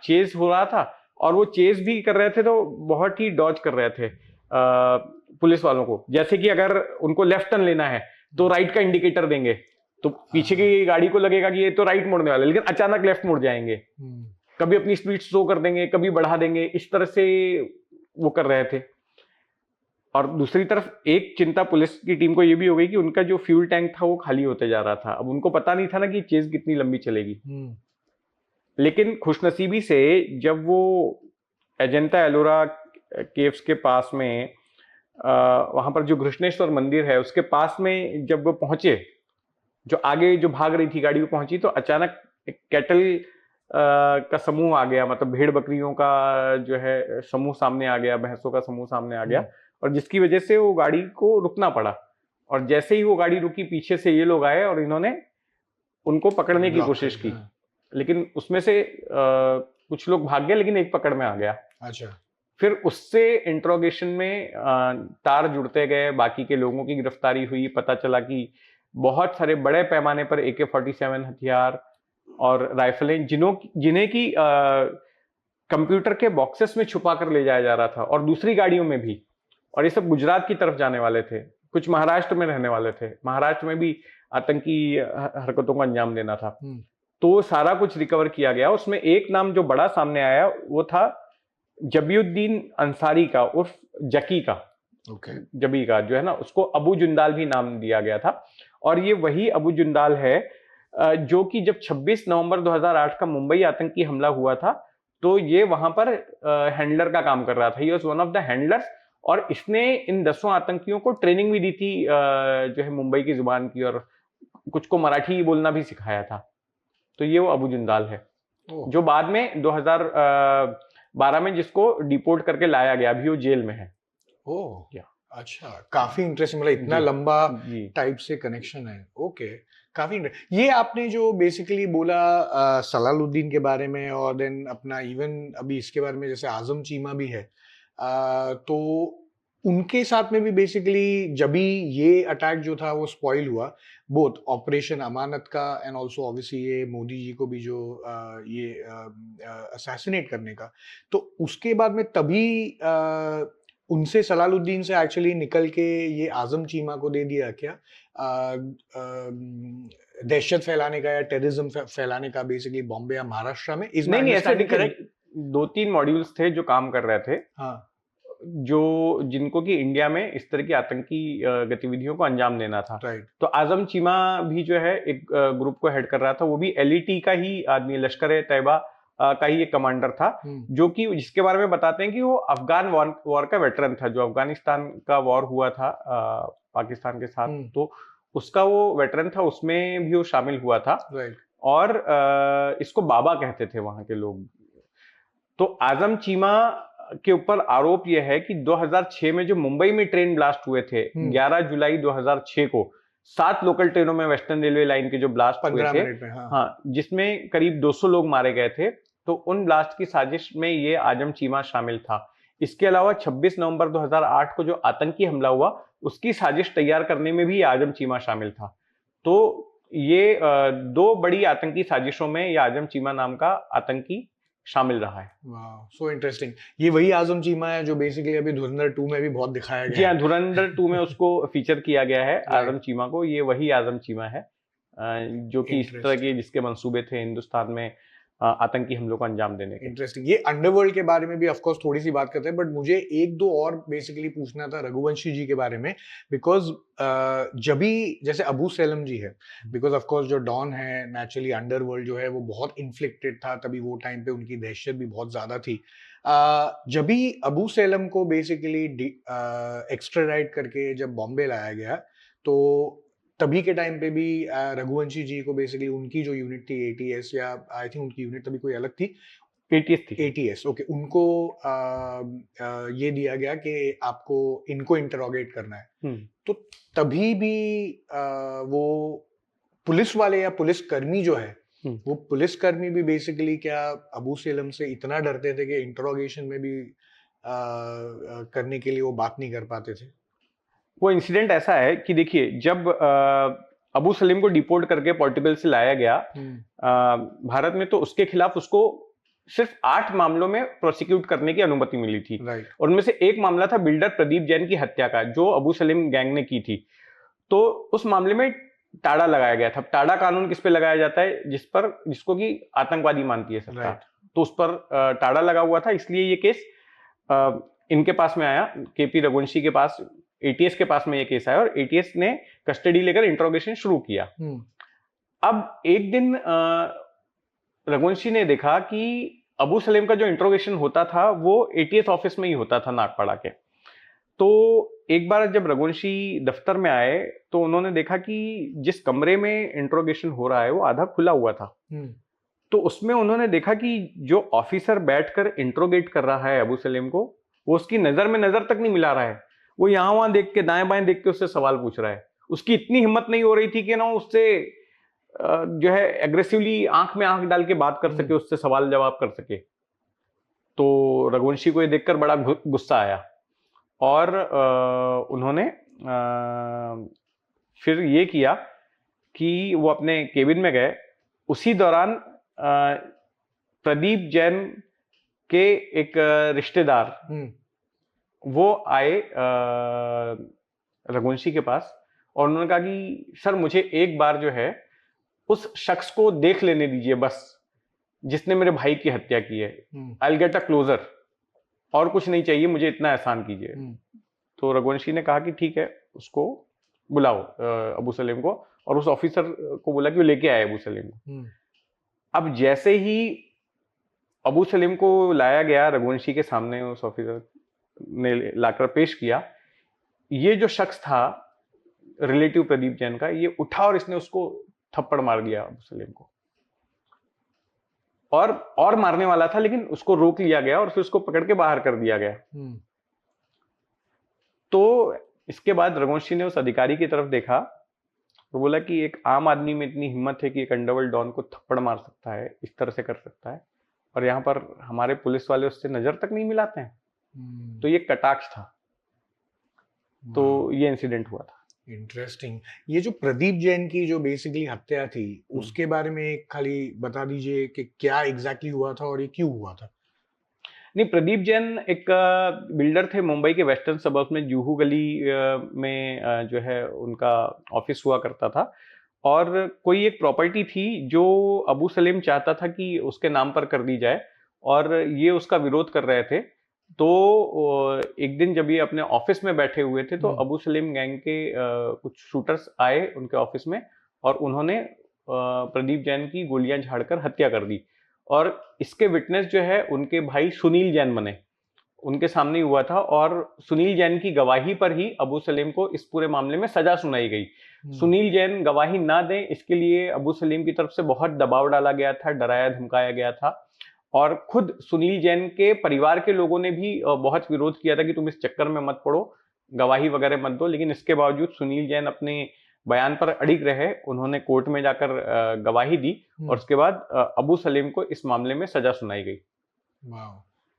[SPEAKER 1] चेज हो रहा था, और वो चेज भी कर रहे थे तो बहुत ही डॉज कर रहे थे पुलिस वालों को। जैसे कि अगर उनको लेफ्ट टर्न लेना है तो राइट का इंडिकेटर देंगे, तो पीछे की गाड़ी को लगेगा कि ये तो राइट मोड़ने वाला है, लेकिन अचानक लेफ्ट मुड़ जाएंगे। कभी अपनी स्पीड स्लो कर देंगे, कभी बढ़ा देंगे, इस तरह से वो कर रहे थे। और दूसरी तरफ एक चिंता पुलिस की टीम को ये भी हो गई कि उनका जो फ्यूल टैंक था वो खाली होते जा रहा था। अब उनको पता नहीं था ना कि चेज कितनी लंबी चलेगी। लेकिन खुशनसीबी से जब वो अजंता एलोरा केव्स के पास में वहां पर जो घृष्णेश्वर मंदिर है उसके पास में जब वो पहुंचे, जो आगे जो भाग रही थी गाड़ी वो पहुंची, तो अचानक एक कैटल का समूह आ गया, मतलब भेड़ बकरियों का जो है समूह सामने आ गया, भैंसों का समूह सामने आ गया, और जिसकी वजह से वो गाड़ी को रुकना पड़ा। और जैसे ही वो गाड़ी रुकी, पीछे से ये लोग आए और इन्होंने उनको पकड़ने की कोशिश की, लेकिन उसमें से कुछ लोग भाग गए, लेकिन एक पकड़ में आ गया। अच्छा। फिर उससे इंट्रोगेशन में तार जुड़ते गए, बाकी के लोगों की गिरफ्तारी हुई। पता चला कि बहुत सारे बड़े पैमाने पर AK-47 हथियार और राइफलें, जिन्हें की कंप्यूटर के बॉक्सेस में छुपा कर ले जाया जा रहा था, और दूसरी गाड़ियों में भी। और ये सब गुजरात की तरफ जाने वाले थे, कुछ महाराष्ट्र में रहने वाले थे, महाराष्ट्र में भी आतंकी हरकतों को अंजाम देना था। तो सारा कुछ रिकवर किया गया। उसमें एक नाम जो बड़ा सामने आया वो था जबीउद्दीन अंसारी का, उर्फ जकी का। जबी का जो है ना, उसको अबू जुंदाल भी नाम दिया गया था। और ये वही अबू जुंदाल है जो कि जब 26 नवंबर 2008 का मुंबई आतंकी हमला हुआ था, तो ये वहां पर हैंडलर का काम कर रहा था। He was one of the handlers, और इसने इन 10 आतंकियों को ट्रेनिंग भी दी थी जो है मुंबई की जुबान की, और कुछ को मराठी बोलना भी सिखाया था। तो ये वो अबू जुंदाल है जो बाद में 2012 में जिसको डिपोर्ट करके लाया गया, अभी वो जेल में है।
[SPEAKER 2] अच्छा, काफी इंटरेस्टिंग, मतलब इतना लंबा टाइप से कनेक्शन है। ओके, काफी ये आपने जो बेसिकली बोला सलालुद्दीन के बारे में, और देन अपना इवन अभी इसके बारे में जैसे आजम चीमा भी है, तो उनके साथ में भी बेसिकली जब भी ये अटैक जो था वो स्पॉइल हुआ, बोथ ऑपरेशन अमानत का एंड ऑल्सो ऑब्वियसली ये मोदी जी को भी जो ये असैसिनेट करने का, तो उसके बाद में तभी उनसे सलालुद्दीन से एक्चुअली निकल के ये आजम चीमा को दे दिया क्या, दहशत फैलाने का या टेररिज्म फैलाने का, बेसिकली बॉम्बे या महाराष्ट्र में?
[SPEAKER 1] नहीं, ऐसा करेक्ट 2-3 मॉड्यूल्स थे जो काम कर रहे थे। हाँ, जो जिनको कि इंडिया में इस तरह की आतंकी गतिविधियों को अंजाम देना था। तो आजम चीमा भी जो है एक ग्रुप को हेड कर रहा था, वो भी LET का ही आदमी, लश्कर-ए-तैयबा का ही एक कमांडर था, जो कि जिसके बारे में बताते हैं कि वो अफगान वॉर का वेटरन था, जो अफगानिस्तान का वॉर हुआ था पाकिस्तान के साथ, तो उसका वो वेटरन था, उसमें भी वो शामिल हुआ था। और इसको बाबा कहते थे वहां के लोग। तो आजम चीमा के ऊपर आरोप यह है कि 2006 में जो मुंबई में ट्रेन ब्लास्ट हुए थे, 11 जुलाई 2006 को 7 लोकल ट्रेनों में वेस्टर्न रेलवे लाइन के जो ब्लास्ट हुए थे, हाँ, जिसमें करीब 200 लोग मारे गए थे, तो उन ब्लास्ट की साजिश में ये आजम चीमा शामिल था। इसके अलावा 26 नवंबर 2008 को जो आतंकी हमला हुआ, उसकी साजिश तैयार करने में भी आजम चीमा शामिल था। तो ये 2 बड़ी आतंकी साजिशों में ये आजम चीमा नाम का आतंकी शामिल रहा है।
[SPEAKER 2] वाह, सो इंटरेस्टिंग। ये वही आजम चीमा है जो बेसिकली अभी धुरंधर 2 में भी बहुत दिखाया गया
[SPEAKER 1] जी हाँ, धुरंधर 2 में उसको फीचर किया गया है, आजम चीमा को। ये वही आजम चीमा है जो कि इस तरह के जिसके मंसूबे थे हिंदुस्तान में आतंकी हमलों को अंजाम देने के।
[SPEAKER 2] इंटरेस्टिंग। ये अंडरवर्ल्ड के बारे में भी ऑफ कोर्स थोड़ी सी बात करते हैं, बट मुझे एक दो और बेसिकली पूछना था रघुवंशी जी के बारे में, बिकॉज जब भी जैसे अबू सलेम जी है, बिकॉज ऑफ कोर्स जो डॉन है नेचुरली अंडरवर्ल्ड जो है वो बहुत इन्फ्लिक्टेड था, तभी वो टाइम पे उनकी दहशत भी बहुत ज्यादा थी। जब भी अबू सलेम को बेसिकली एक्स्ट्राडाइट करके जब बॉम्बे लाया गया, तो तभी के टाइम पे भी रघुवंशी जी को बेसिकली उनकी जो यूनिट थी एटीएस, या आई थिंक उनकी यूनिट तभी कोई अलग थी,
[SPEAKER 1] एटीएस थी।
[SPEAKER 2] एटीएस, ओके, उनको ये दिया गया कि आपको इनको इंटरोगेट करना है। तो तभी भी वो पुलिस वाले या पुलिस कर्मी जो है, वो पुलिस कर्मी भी बेसिकली क्या अबू सलेम से इतना डरते थे कि इंटरोगेशन में भी करने के लिए वो बात नहीं कर पाते थे?
[SPEAKER 1] वो इंसिडेंट ऐसा है कि देखिए, जब अबू सलीम को डिपोर्ट करके पोर्टुगल से लाया गया भारत में, तो उसके खिलाफ उसको सिर्फ 8 मामलों में प्रोसिक्यूट करने की अनुमति मिली थी। और उनमें से एक मामला था बिल्डर प्रदीप जैन की हत्या का, जो अबू सलीम गैंग ने की थी। तो उस मामले में टाड़ा लगाया गया था। टाड़ा कानून किस पे लगाया जाता है? जिसको कि आतंकवादी मानती है सरकार, तो उस पर टाड़ा लगा हुआ था। इसलिए ये केस इनके पास में आया, केपी रघुवंशी के पास, एटीएस के पास में ये केस आया, और एटीएस ने कस्टडी लेकर इंट्रोगेशन शुरू किया। अब एक दिन रघुवंशी ने देखा कि अबू सलेम का जो इंट्रोगेशन होता था वो एटीएस ऑफिस में ही होता था, नागपाड़ा के। तो एक बार जब रघुवंशी दफ्तर में आए, तो उन्होंने देखा कि जिस कमरे में इंट्रोगेशन हो रहा है वो आधा खुला हुआ था। तो उसमें उन्होंने देखा कि जो ऑफिसर बैठकर इंट्रोगेट कर रहा है अबू सलेम को, वो उसकी नजर में नजर तक नहीं मिला रहा है। वो यहां वहां देख के, दाएं बाएं देख के उससे सवाल पूछ रहा है। उसकी इतनी हिम्मत नहीं हो रही थी कि ना उससे जो है एग्रेसिवली आंख में आंख डाल के बात कर सके, उससे सवाल जवाब कर सके। तो रघुवंशी को ये देखकर बड़ा गुस्सा आया, और उन्होंने फिर ये किया कि वो अपने केबिन में गए। उसी दौरान प्रदीप जैन के एक रिश्तेदार वो आए रघुवंशी के पास, और उन्होंने कहा कि सर, मुझे एक बार जो है उस शख्स को देख लेने दीजिए बस, जिसने मेरे भाई की हत्या की है। I will get a closure, और कुछ नहीं चाहिए मुझे, इतना एहसान कीजिए। तो रघुवंशी ने कहा कि ठीक है, उसको बुलाओ अबू सलेम को, और उस ऑफिसर को बोला कि वो लेके आए अबू सलेम को। अब जैसे ही अबू सलेम को लाया गया रघुवंशी के सामने, उस ऑफिसर ने लाकर पेश किया, ये जो शख्स था रिलेटिव प्रदीप जैन का, ये उठा और इसने उसको थप्पड़ मार दिया अबू सलेम को, और मारने वाला था, लेकिन उसको रोक लिया गया और फिर उसको पकड़ के बाहर कर दिया गया। तो इसके बाद रघुवंशी ने उस अधिकारी की तरफ देखा और बोला कि एक आम आदमी में इतनी हिम्मत है कि एक अंडरवर्ल्ड डॉन को थप्पड़ मार सकता है, इस तरह से कर सकता है, और यहाँ पर हमारे पुलिस वाले उससे नजर तक नहीं मिलाते हैं। तो ये कटाक्ष था। तो ये इंसिडेंट हुआ था।
[SPEAKER 2] इंटरेस्टिंग। ये जो प्रदीप जैन की जो बेसिकली हत्या थी, उसके बारे में खाली बता दीजिए कि क्या एग्जैक्टली हुआ था और ये क्यों हुआ था?
[SPEAKER 1] नहीं, प्रदीप जैन एक बिल्डर थे मुंबई के वेस्टर्न सबर्ब में, जूहू गली में जो है उनका ऑफिस हुआ करता था, और कोई एक प्रॉपर्टी थी जो अबू सलेम चाहता था कि उसके नाम पर कर दी जाए, और ये उसका विरोध कर रहे थे। तो एक दिन जब ये अपने ऑफिस में बैठे हुए थे, तो अबू सलीम गैंग के कुछ शूटर्स आए उनके ऑफिस में, और उन्होंने प्रदीप जैन की गोलियां झाड़कर हत्या कर दी। और इसके विटनेस जो है उनके भाई सुनील जैन बने, उनके सामने हुआ था, और सुनील जैन की गवाही पर ही अबू सलीम को इस पूरे मामले में सजा सुनाई गई। सुनील जैन गवाही ना दें, इसके लिए अबू सलीम की तरफ से बहुत दबाव डाला गया था, डराया धमकाया गया था, और खुद सुनील जैन के परिवार के लोगों ने भी बहुत विरोध किया था कि तुम इस चक्कर में मत पड़ो, गवाही वगैरह मत दो। लेकिन इसके बावजूद सुनील जैन अपने बयान पर अड़िग रहे, उन्होंने कोर्ट में जाकर गवाही दी, और उसके बाद अबू सलीम को इस मामले में सजा सुनाई गई।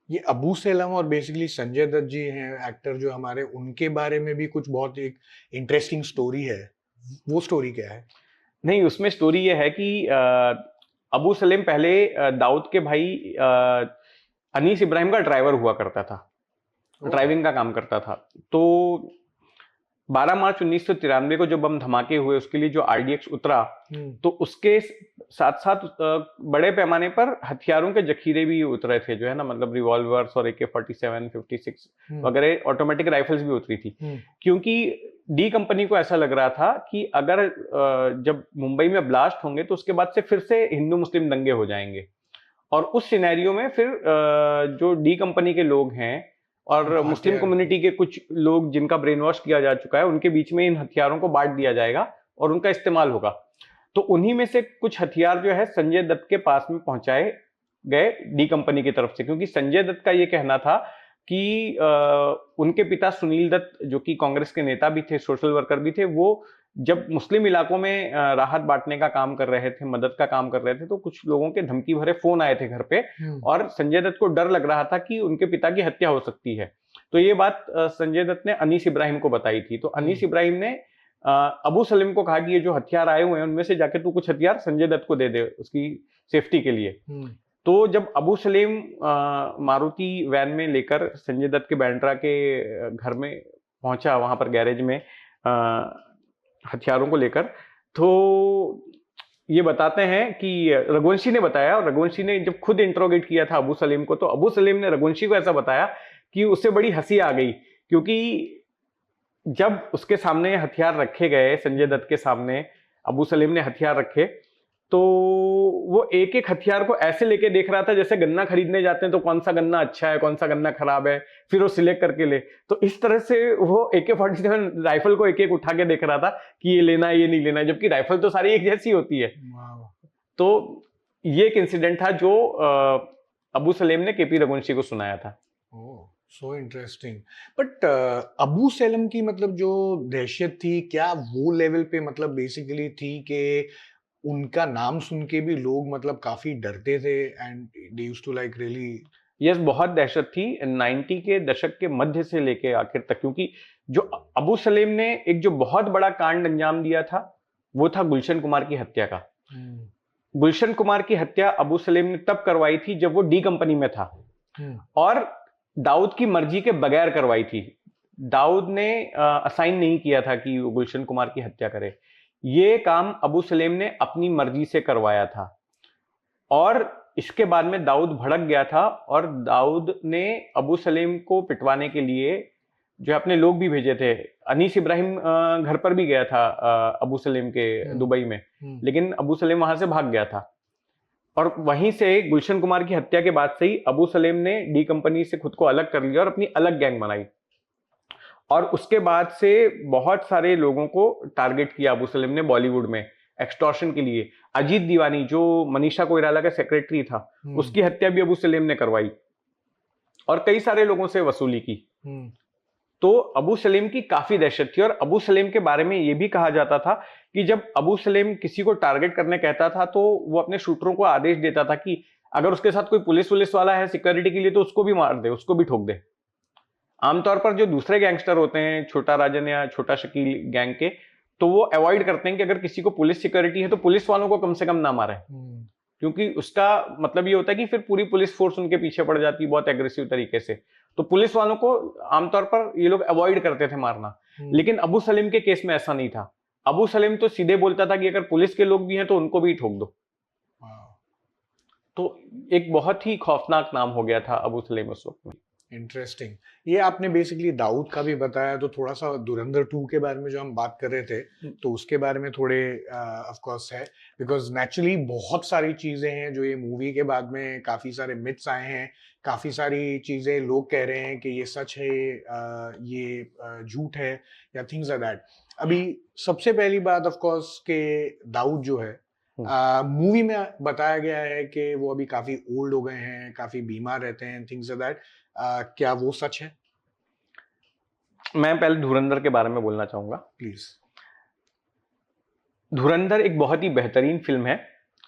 [SPEAKER 2] ये अबू सलीम और बेसिकली संजय दत्त जी हैं एक्टर जो हमारे, उनके बारे में भी कुछ बहुत एक इंटरेस्टिंग स्टोरी है, वो स्टोरी क्या है?
[SPEAKER 1] नहीं, उसमें स्टोरी ये है कि अबू सलीम पहले दाऊद के भाई अनीस इब्राहिम का ड्राइवर हुआ करता था, ड्राइविंग का काम करता था। तो 12 मार्च 1993 को जब बम धमाके हुए, उसके लिए जो आरडीएक्स उतरा, तो उसके साथ साथ बड़े पैमाने पर हथियारों के जखीरे भी उतरे थे, जो है ना, मतलब रिवॉल्वर्स और AK-47, 56 वगैरह ऑटोमेटिक राइफल्स भी उतरी थी। क्योंकि डी कंपनी को ऐसा लग रहा था कि अगर जब मुंबई में ब्लास्ट होंगे तो उसके बाद से फिर से हिंदू मुस्लिम दंगे हो जाएंगे, और उस सिनेरियो में फिर जो डी कंपनी के लोग हैं और मुस्लिम कम्युनिटी के कुछ लोग जिनका ब्रेन वॉश किया जा चुका है, उनके बीच में इन हथियारों को बांट दिया जाएगा और उनका इस्तेमाल होगा। तो उन्हीं में से कुछ हथियार जो है संजय दत्त के पास में पहुंचाए गए डी कंपनी की तरफ से, क्योंकि संजय दत्त का ये कहना था कि उनके पिता सुनील दत्त, जो कि कांग्रेस के नेता भी थे, सोशल वर्कर भी थे, वो जब मुस्लिम इलाकों में राहत बांटने का काम कर रहे थे, मदद का काम कर रहे थे, तो कुछ लोगों के धमकी भरे फोन आए थे घर पे, और संजय दत्त को डर लग रहा था कि उनके पिता की हत्या हो सकती है। तो ये बात संजय दत्त ने अनीस इब्राहिम को बताई थी। तो अनीस इब्राहिम ने अबू सलीम को कहा कि ये जो हथियार आए हुए हैं उनमें से जाके तू कुछ हथियार संजय दत्त को दे दे उसकी सेफ्टी के लिए। तो जब अबू सलीम मारुति वैन में लेकर संजय दत्त के बैंड्रा के घर में पहुंचा, वहां पर गैरेज में हथियारों को लेकर, तो ये बताते हैं कि रघुवंशी ने बताया, और रघुवंशी ने जब खुद इंट्रोगेट किया था अबू सलीम को, तो अबू सलीम ने रघुवंशी को ऐसा बताया कि उसे बड़ी हंसी आ गई, क्योंकि जब उसके सामने हथियार रखे गए, संजय दत्त के सामने अबू सलीम ने हथियार रखे, तो वो एक एक हथियार को ऐसे लेके देख रहा था जैसे गन्ना खरीदने जाते हैं तो कौन सा गन्ना अच्छा है, कौन सा गन्ना खराब है, फिर वो सिलेक्ट करके ले। तो इस तरह से वो AK-47 राइफल को एक एक उठा के देख रहा था कि ये लेना है, ये नहीं लेना है, जबकि राइफल तो सारी एक जैसी होती है। तो ये एक इंसिडेंट था जो अबू सलीम ने KP रघुवंशी को सुनाया था।
[SPEAKER 2] So interesting. But Abu Salim की मतलब जो दहशत थी, क्या वो लेवल पे मतलब बेसिकली थी कि उनका नाम सुन के भी लोग मतलब काफी डरते थे, and they used to like really?
[SPEAKER 1] Yes, बहुत दहशत थी 90 के दशक के मध्य से लेके आखिर तक, क्योंकि जो अबू सलीम ने एक जो बहुत बड़ा कांड अंजाम दिया था वो था गुलशन कुमार की हत्या का। गुलशन कुमार की हत्या अबू सलीम ने तब करवाई थी जब वो डी कंपनी में था, और दाऊद की मर्जी के बगैर करवाई थी। दाऊद ने असाइन नहीं किया था कि वो गुलशन कुमार की हत्या करे, ये काम अबू सलीम ने अपनी मर्जी से करवाया था। और इसके बाद में दाऊद भड़क गया था, और दाऊद ने अबू सलीम को पिटवाने के लिए जो अपने लोग भी भेजे थे। अनीस इब्राहिम घर पर भी गया था अबू सलीम के दुबई में, लेकिन अबू सलीम वहां से भाग गया था। और वहीं से गुलशन कुमार की हत्या के बाद से ही अबू सलीम ने डी कंपनी से खुद को अलग कर लिया और अपनी अलग गैंग बनाई, और उसके बाद से बहुत सारे लोगों को टारगेट किया अबू सलीम ने बॉलीवुड में एक्सटॉर्शन के लिए। अजीत दीवानी जो मनीषा कोइराला का सेक्रेटरी था, उसकी हत्या भी अबू सलीम ने करवाई, और कई सारे लोगों से वसूली की। तो अबू सलीम की काफी दहशत थी, और अबू सलीम के बारे में यह भी कहा जाता था कि जब अबू सलीम किसी को टारगेट करने कहता था तो वो अपने शूटरों को आदेश देता था कि अगर उसके साथ कोई पुलिस वाला है सिक्योरिटी के लिए तो उसको भी मार दे, उसको भी ठोक दे। आमतौर पर जो दूसरे गैंगस्टर होते हैं, छोटा राजन या छोटा शकील गैंग के, तो वो अवॉइड करते हैं कि अगर किसी को पुलिस सिक्योरिटी है तो पुलिस वालों को कम से कम ना मारे, क्योंकि उसका मतलब ये होता है कि फिर पूरी पुलिस फोर्स उनके पीछे पड़ जाती है बहुत एग्रेसिव तरीके से। तो पुलिस वालों को आमतौर पर ये लोग अवॉइड करते थे मारना। लेकिन अबू सलीम के केस में ऐसा नहीं था। अबू सलीम तो सीधे बोलता था कि अगर पुलिस के लोग भी हैं तो उनको भी ठोक दो। तो एक बहुत ही खौफनाक नाम हो गया था अबू सलीम उस वक्त में।
[SPEAKER 2] इंटरेस्टिंग। ये आपने बेसिकली दाऊद का भी बताया, तो थोड़ा सा धुरंधर 2 के बारे में जो हम बात कर रहे थे, तो उसके बारे में थोड़े ऑफ कोर्स है, बिकॉज नेचुरली बहुत सारी चीजें हैं जो ये मूवी के बाद में काफी सारे मिथ्स आए हैं, काफी सारी चीजें लोग कह रहे हैं कि ये सच है, ये झूठ है, या थिंग्स लाइक दैट। अभी सबसे पहली बात ऑफ कोर्स के दाऊद जो है, मूवी में बताया गया है कि वो अभी काफी ओल्ड हो गए हैं, काफी बीमार रहते हैं, थिंग्स लाइक दैट। क्या वो सच है?
[SPEAKER 1] मैं पहले धुरंधर के बारे में बोलना चाहूंगा,
[SPEAKER 2] प्लीज।
[SPEAKER 1] धुरंधर एक बहुत ही बेहतरीन फिल्म है,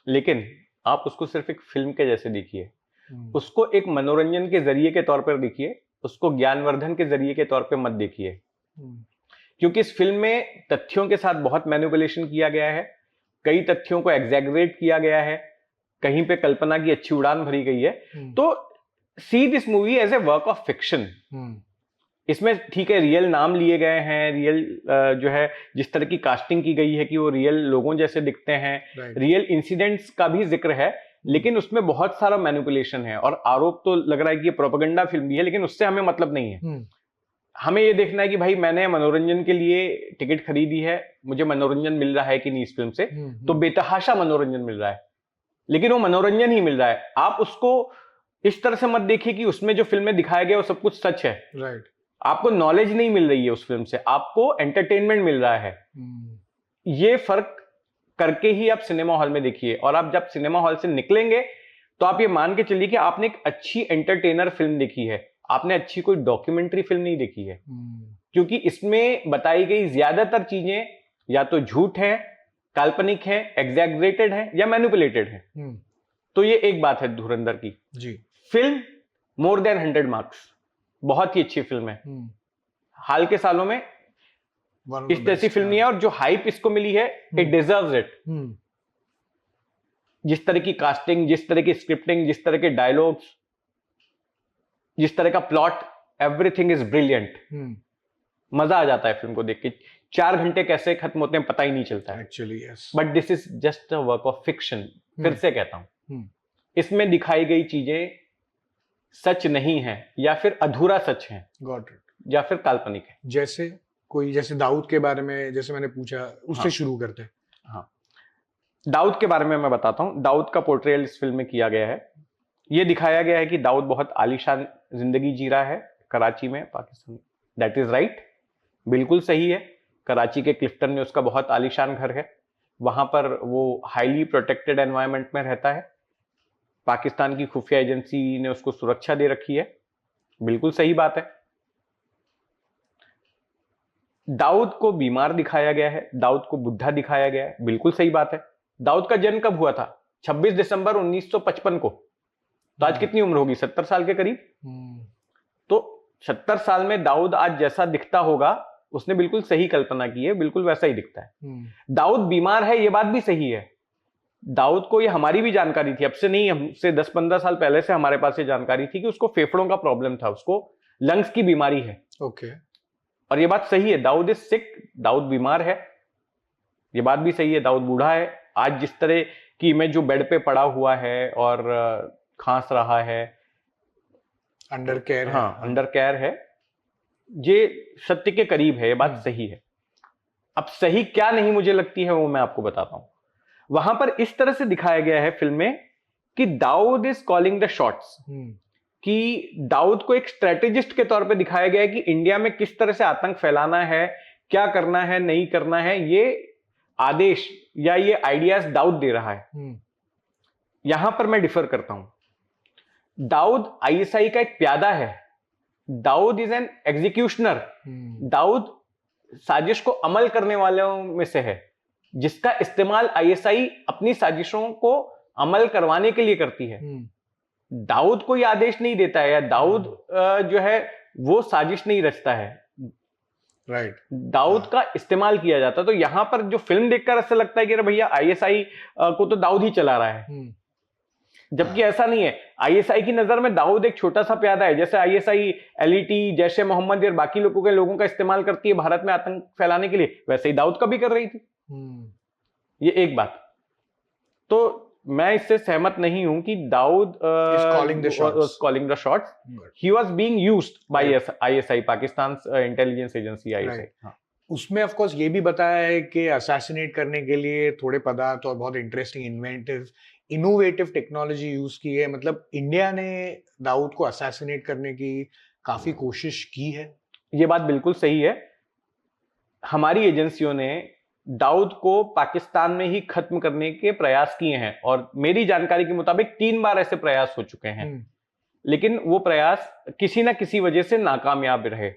[SPEAKER 1] लेकिन आप उसको सिर्फ एक फिल्म के जैसे देखिए, उसको एक मनोरंजन के जरिए के तौर पर देखिए, उसको ज्ञानवर्धन के जरिए के तौर पर मत देखिए, क्योंकि इस फिल्म में तथ्यों के साथ बहुत मैनिपुलेशन किया गया है, कई तथ्यों को एग्जैगरेट किया गया है, कहीं पे कल्पना की अच्छी उड़ान भरी गई है। तो see this movie as a work of fiction. इसमें ठीक है रियल नाम लिए गए हैं, रियल जो है जिस तरह की कास्टिंग की गई है कि वो रियल लोगों जैसे दिखते हैं, रियल इंसिडेंट्स का भी जिक्र है, लेकिन उसमें बहुत सारा मैनिपुलेशन है और आरोप तो लग रहा है कि ये प्रोपेगेंडा फिल्म भी है, लेकिन उससे हमें मतलब नहीं है। हमें ये देखना है कि भाई मैंने मनोरंजन के लिए टिकट खरीदी है, मुझे मनोरंजन मिल रहा है कि नहीं इस फिल्म से, तो बेतहाशा मनोरंजन मिल रहा है, लेकिन वो मनोरंजन ही मिल रहा है। आप उसको इस तरह से मत देखिए कि उसमें जो फिल्म में दिखाया गया वो सब कुछ सच है।
[SPEAKER 2] राइट।
[SPEAKER 1] आपको नॉलेज नहीं मिल रही है उस फिल्म से, आपको एंटरटेनमेंट मिल रहा है। ये फर्क करके ही आप सिनेमा हॉल में देखिए, और आप जब सिनेमा हॉल से निकलेंगे तो आप ये मान के चलिए कि आपने एक अच्छी एंटरटेनर फिल्म देखी है, आपने अच्छी कोई डॉक्यूमेंट्री फिल्म नहीं देखी है। क्योंकि इसमें बताई गई ज्यादातर चीजें या तो झूठ है, काल्पनिक है, एग्जैगरेटेड है या मैनिपुलेटेड है। तो ये एक बात है धुरंधर की
[SPEAKER 2] जी।
[SPEAKER 1] फिल्म मोर देन 100 मार्क्स, बहुत ही अच्छी फिल्म है। हाल के सालों में इस जैसी फिल्म नहीं है, और जो हाइप इसको मिली है इट डिजर्व्स इट। जिस तरह की कास्टिंग, जिस तरह की स्क्रिप्टिंग, जिस तरह के डायलॉग्स, जिस तरह का प्लॉट, एवरीथिंग इज ब्रिलियंट। मजा आ जाता है फिल्म को देख के। 4 घंटे कैसे खत्म होते हैं पता ही नहीं चलता है
[SPEAKER 2] actually. Yes.
[SPEAKER 1] But this is just a work of fiction. फिर से कहता हूं, इसमें दिखाई गई चीजें सच नहीं है, या फिर अधूरा सच है,
[SPEAKER 2] गॉट इट,
[SPEAKER 1] या फिर काल्पनिक है।
[SPEAKER 2] जैसे दाऊद के बारे में जैसे मैंने पूछा, उससे शुरू करते हैं।
[SPEAKER 1] हाँ, दाऊद के बारे में मैं बताता हूं। दाऊद का पोर्ट्रेयल इस फिल्म में किया गया है। ये दिखाया गया है कि दाऊद बहुत आलीशान जिंदगी जी रहा है कराची में, पाकिस्तान। दैट इज राइट, बिल्कुल सही है। कराची के क्लिफ्टन में उसका बहुत आलीशान घर है, वहां पर वो हाईली प्रोटेक्टेड एनवायरनमेंट में रहता है। पाकिस्तान की खुफिया एजेंसी ने उसको सुरक्षा दे रखी है, बिल्कुल सही बात है। दाऊद को बीमार दिखाया गया है, दाऊद को बुढ़ा दिखाया गया है, बिल्कुल सही बात है। दाऊद का जन्म कब हुआ था? 26 दिसंबर 1955 को। तो आज कितनी उम्र होगी? 70 साल के करीब। तो 70 साल में दाऊद आज जैसा दिखता होगा, उसने बिल्कुल सही कल्पना की है, बिल्कुल वैसा ही दिखता है। दाऊद बीमार है, ये बात भी सही है। दाऊद को ये हमारी भी जानकारी थी, अब से नहीं, हमसे 10-15 साल पहले से हमारे पास ये जानकारी थी कि उसको फेफड़ों का प्रॉब्लम था, उसको लंग्स की बीमारी है।
[SPEAKER 2] ओके।
[SPEAKER 1] और ये बात सही है, दाऊद इज सिक, दाऊद बीमार है, ये बात भी सही है। दाऊद बूढ़ा है। आज जिस तरह की इमेज जो बेड पे पड़ा हुआ है और खांस रहा है,
[SPEAKER 2] अंडर केयर,
[SPEAKER 1] हाँ अंडर केयर है, ये सत्य के करीब है, ये बात सही है। अब सही क्या नहीं मुझे लगती है वो मैं आपको बताता हूं। वहां पर इस तरह से दिखाया गया है फिल्म में कि Dawood is calling the shots, कि दाऊद को एक स्ट्रेटेजिस्ट के तौर पे दिखाया गया है कि इंडिया में किस तरह से आतंक फैलाना है, क्या करना है, नहीं करना है, ये आदेश या ये आइडियाज दाऊद दे रहा है। यहां पर मैं डिफर करता हूं। दाऊद आईएसआई का एक प्यादा है, Dawood is an executioner. Dawood साजिश को अमल करने वालों में से है, जिसका इस्तेमाल आईएसआई अपनी साजिशों को अमल करवाने के लिए करती है। दाऊद कोई आदेश नहीं देता है, या दाऊद जो है वो साजिश नहीं रचता है।
[SPEAKER 2] राइट।
[SPEAKER 1] दाऊद का इस्तेमाल किया जाता है। तो यहां पर जो फिल्म देखकर ऐसा लगता है कि अरे भैया आईएसआई को तो दाऊद ही चला रहा है, जबकि ऐसा नहीं है। आईएसआई की नजर में दाऊद एक छोटा सा प्यादा है। जैसे आईएसआई एलईटी, जैश ए मोहम्मद और बाकी लोगों का इस्तेमाल करती है भारत में आतंक फैलाने के लिए, वैसे ही दाऊद का भी कर रही थी। ये एक बात। तो मैं इससे सहमत नहीं हूं कि Dawood calling the shots, he was being used by ISI, Pakistan intelligence agency ISI.
[SPEAKER 2] उसमें ऑफ कोर्स ये भी बताया है कि असैसिनेट करने के लिए थोड़े पदार्थ और बहुत इंटरेस्टिंग इनोवेटिव टेक्नोलॉजी यूज की है। मतलब इंडिया ने दाऊद को असैसिनेट करने की काफी कोशिश की है।
[SPEAKER 1] ये बात बिल्कुल सही है। हमारी एजेंसियों ने दाऊद को पाकिस्तान में ही खत्म करने के प्रयास किए हैं, और मेरी जानकारी के मुताबिक 3 बार ऐसे प्रयास हो चुके हैं, लेकिन वो प्रयास किसी ना किसी वजह से नाकामयाब रहे।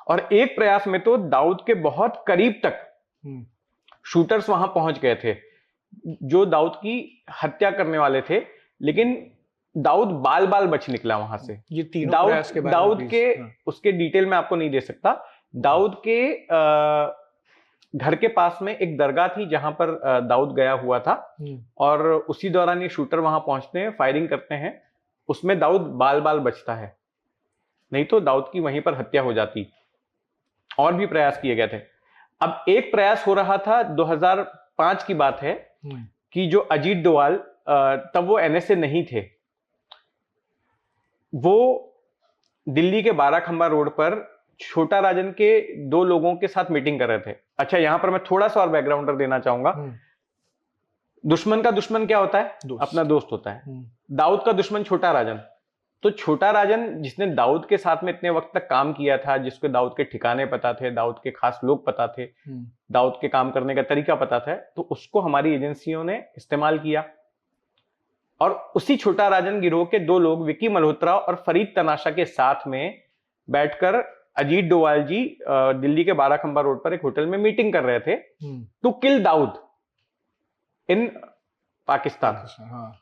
[SPEAKER 1] और एक प्रयास में तो दाऊद के बहुत करीब तक शूटर्स वहां पहुंच गए थे जो दाऊद की हत्या करने वाले थे, लेकिन दाऊद बाल बाल बच निकला वहां से।
[SPEAKER 2] ये तीनों प्रयास के
[SPEAKER 1] दाऊद के उसके डिटेल में आपको नहीं दे सकता। दाऊद के घर के पास में एक दरगाह थी जहां पर दाऊद गया हुआ था, और उसी दौरान ये शूटर वहां पहुंचते हैं, फायरिंग करते हैं, उसमें दाऊद बाल बाल बचता है, नहीं तो दाऊद की वहीं पर हत्या हो जाती। और भी प्रयास किए गए थे। अब एक प्रयास हो रहा था, 2005 की बात है, कि जो अजीत डोवाल, तब वो एनएसए नहीं थे, वो दिल्ली के बाराखंबा रोड पर छोटा राजन के 2 लोगों के साथ मीटिंग कर रहे थे। अच्छा, यहां पर मैं थोड़ा सा और बैकग्राउंडर देना चाहूंगा। दुश्मन का दुश्मन क्या होता है? अपना दोस्त होता है। दाऊद का दुश्मन छोटा राजन। तो छोटा राजन जिसने दाऊद के साथ में इतने वक्त तक काम किया था, जिसको दाऊद के ठिकाने पता थे, दाऊद के खास लोग पता थे, दाऊद के काम करने का तरीका पता था, तो उसको हमारी एजेंसियों ने इस्तेमाल किया। और उसी छोटा राजन गिरोह के 2 लोग विकी मल्होत्रा और फरीद तनाशा के साथ में बैठकर अजीत डोवाल जी दिल्ली के बाराखंबा रोड पर एक होटल में मीटिंग कर रहे थे टू किल दाऊद इन पाकिस्तान।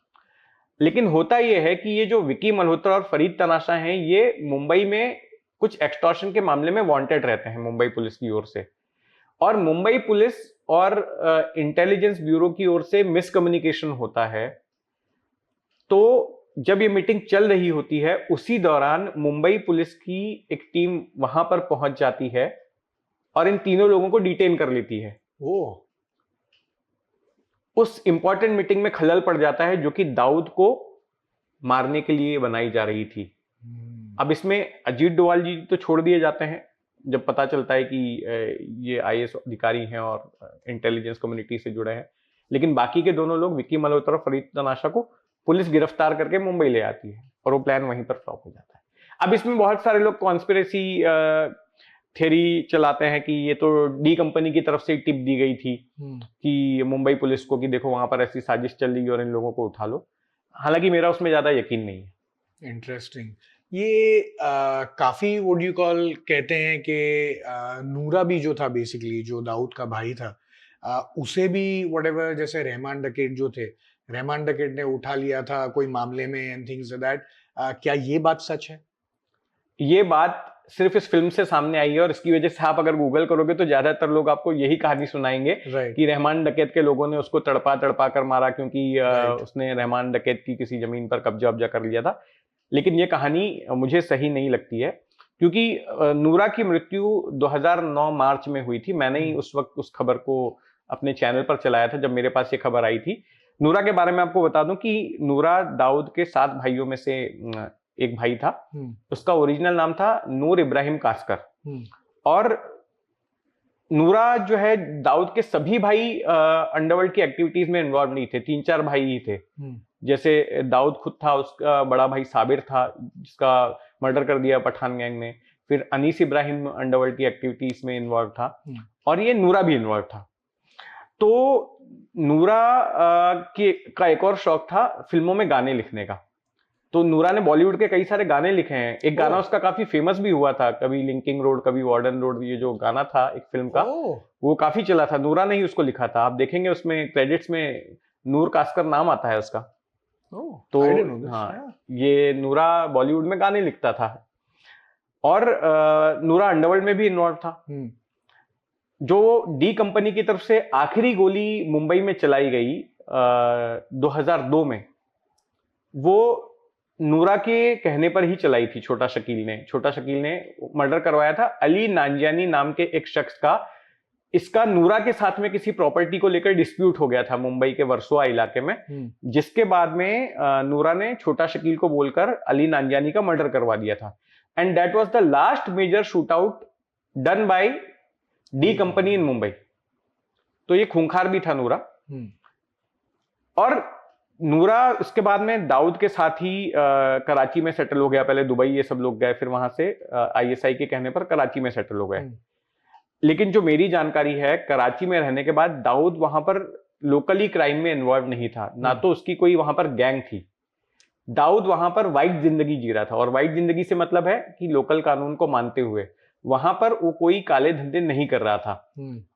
[SPEAKER 1] लेकिन होता यह है कि ये जो विकी मल्होत्रा और फरीद तनाशा हैं, ये मुंबई में कुछ एक्सटॉर्शन के मामले में वांटेड रहते हैं मुंबई पुलिस की ओर से, और मुंबई पुलिस और इंटेलिजेंस ब्यूरो की ओर से मिसकम्युनिकेशन होता है। तो जब ये मीटिंग चल रही होती है, उसी दौरान मुंबई पुलिस की एक टीम वहां पर पहुंच जाती है और इन तीनों लोगों को डिटेन कर लेती है। उस इंपॉर्टेंट मीटिंग में खलल पड़ जाता है जो कि दाऊद को मारने के लिए बनाई जा रही थी। अब इसमें अजीत डोवाल जी तो छोड़ दिए जाते हैं जब पता चलता है कि ये आईएएस अधिकारी हैं और इंटेलिजेंस कम्युनिटी से जुड़े हैं, लेकिन बाकी के दोनों लोग विकी मल्होत्रा और फरीद तनाशा को पुलिस गिरफ्तार करके मुंबई ले आती है और वो प्लान वहीं पर फ्लॉप हो जाता है। अब इसमें बहुत सारे लोग कॉन्स्पिरेसी थ्योरी चलाते हैं कि ये तो डी कंपनी की तरफ से टिप दी गई थी कि मुंबई पुलिस को कि देखो वहां पर ऐसी साजिश चल रही है और इन लोगों को उठा लो। हालांकि मेरा उसमें ज्यादा यकीन नहीं है।
[SPEAKER 2] इंटरेस्टिंग। ये काफी वुड यू कॉल कहते हैं कि नूरा भी जो था, बेसिकली जो दाऊद का भाई था, उसे भी व्हाटएवर, जैसे रहमान डकैत जो थे, रहमान डकैत ने उठा लिया था कोई मामले में एंड थिंग्स दैट। क्या ये बात सच है?
[SPEAKER 1] ये बात सिर्फ इस फिल्म से सामने आई है, और इसकी वजह से आप अगर गूगल करोगे तो ज्यादातर लोग आपको यही कहानी सुनाएंगे कि रहमान डकैत के लोगों ने उसको तड़पा कर मारा क्योंकि उसने रहमान डकैत की किसी जमीन पर कब्जा कर लिया था। लेकिन ये कहानी मुझे सही नहीं लगती है, क्योंकि नूरा की मृत्यु 2009 मार्च में हुई थी। मैंने ही उस वक्त उस खबर को अपने चैनल पर चलाया था जब मेरे पास ये खबर आई थी। नूरा के बारे में आपको बता दूं कि नूरा दाऊद के 7 भाइयों में से एक भाई था। उसका ओरिजिनल नाम था नूर इब्राहिम कास्कर। और नूरा जो है, दाऊद के सभी भाई अंडरवर्ल्ड की एक्टिविटीज में इन्वॉल्व नहीं थे, 3-4 भाई ही थे। जैसे दाऊद खुद था, उसका बड़ा भाई साबिर था जिसका मर्डर कर दिया पठान गैंग ने। फिर अनीस इब्राहिम अंडरवर्ल्ड की एक्टिविटीज में इन्वॉल्व था, और ये नूरा भी इन्वॉल्व था। तो नूरा का एक और शौक था फिल्मों में गाने लिखने का। तो नूरा ने बॉलीवुड के कई सारे गाने लिखे हैं। एक गाना उसका काफी फेमस भी हुआ था, कभी लिंकिंग रोड कभी वार्डन रोड, ये जो गाना था एक फिल्म का, वो काफी चला था। नूरा ने ही उसको लिखा था। आप देखेंगे उसमें क्रेडिट्स में नूर कास्कर नाम आता है उसका। तो हाँ, ये नूरा बॉलीवुड में गाने लिखता था। और नूरा अंडरवर्ल्ड में भी इन्वॉल्व था। जो डी कंपनी की तरफ से आखिरी गोली मुंबई में चलाई गई 2002 में, वो नूरा के कहने पर ही चलाई थी। छोटा शकील ने मर्डर करवाया था अली नांजियानी नाम के एक शख्स का इसका नूरा के साथ में किसी प्रॉपर्टी को लेकर डिस्प्यूट हो गया था मुंबई के वर्सोवा इलाके में, जिसके बाद में नूरा ने छोटा शकील को बोलकर अली नांजियानी का मर्डर करवा दिया था। And that was the last major shoot out done by D company in Mumbai. तो ये खूंखार भी था नूरा। और नूरा उसके बाद में दाऊद के साथ ही कराची में सेटल हो गया। पहले दुबई ये सब लोग गए, फिर वहां से आईएसआई के कहने पर कराची में सेटल हो गए। लेकिन जो मेरी जानकारी है, कराची में रहने के बाद दाऊद वहां पर लोकली क्राइम में इन्वॉल्व नहीं था, ना तो उसकी कोई वहां पर गैंग थी। दाऊद वहां पर वाइट जिंदगी जी रहा था, और वाइट जिंदगी से मतलब है कि लोकल कानून को मानते हुए वहां पर वो कोई काले धंधे नहीं कर रहा था।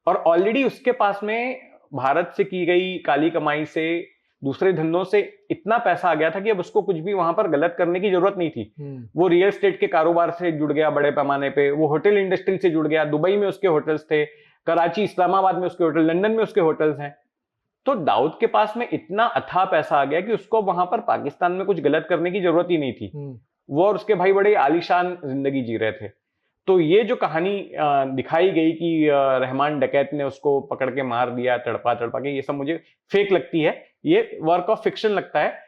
[SPEAKER 1] और ऑलरेडी उसके पास में भारत से की गई काली कमाई से, दूसरे धंधों से इतना पैसा आ गया था कि अब उसको कुछ भी वहां पर गलत करने की जरूरत नहीं थी। वो रियल एस्टेट के कारोबार से जुड़ गया बड़े पैमाने पे, वो होटल इंडस्ट्री से जुड़ गया। दुबई में उसके होटल्स थे, कराची इस्लामाबाद में उसके होटल, लंदन में उसके होटल्स हैं। तो दाऊद के पास में इतना अथाह पैसा आ गया कि उसको वहां पर पाकिस्तान में कुछ गलत करने की जरूरत ही नहीं थी। वो और उसके भाई बड़े आलीशान जिंदगी जी रहे थे। तो ये जो कहानी दिखाई गई कि रहमान डकैत ने उसको पकड़ के मार दिया तड़पा के, ये सब मुझे फेक लगती है, ये वर्क ऑफ फिक्शन लगता है।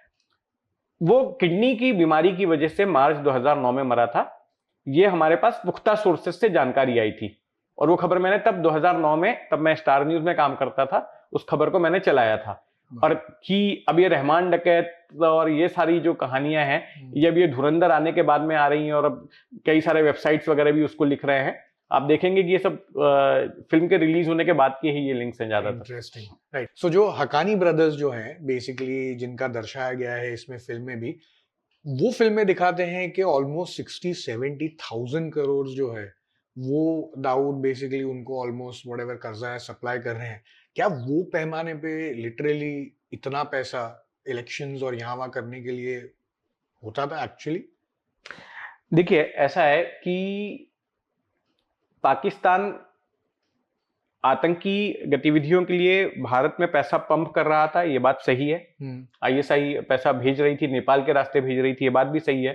[SPEAKER 1] वो किडनी की बीमारी की वजह से मार्च 2009 में मरा था। ये हमारे पास पुख्ता सोर्सेस से जानकारी आई थी, और वो खबर मैंने तब 2009 में, तब मैं स्टार न्यूज में काम करता था, उस खबर को मैंने चलाया था। और कि अब ये रहमान डकैत और ये सारी जो कहानियां हैं, ये अब ये धुरंधर आने के बाद में आ रही हैं, और अब कई सारे वेबसाइट्स वगैरह भी उसको लिख रहे हैं। आप देखेंगे कि ये सब फिल्म के रिलीज होने के बाद के ही ये लिंक्स हैं ज्यादा।
[SPEAKER 2] Interesting, right. सो जो हकानी ब्रदर्स जो हैं बेसिकली, जिनका दर्शाया गया है इसमें फिल्म में भी, वो फिल्में दिखाते हैं कि ऑलमोस्ट 60-70,000 करोड़ जो है वो दाऊद बेसिकली उनको ऑलमोस्ट व्हाटएवर कर्जा है सप्लाई कर रहे हैं। क्या वो पैमाने पे लिटरली इतना पैसा इलेक्शंस और यहाँ वहाँ करने के लिए होता था एक्चुअली?
[SPEAKER 1] देखिए, ऐसा है कि पाकिस्तान आतंकी गतिविधियों के लिए भारत में पैसा पंप कर रहा था, ये बात सही है। आईएसआई पैसा भेज रही थी, नेपाल के रास्ते भेज रही थी, ये बात भी सही है।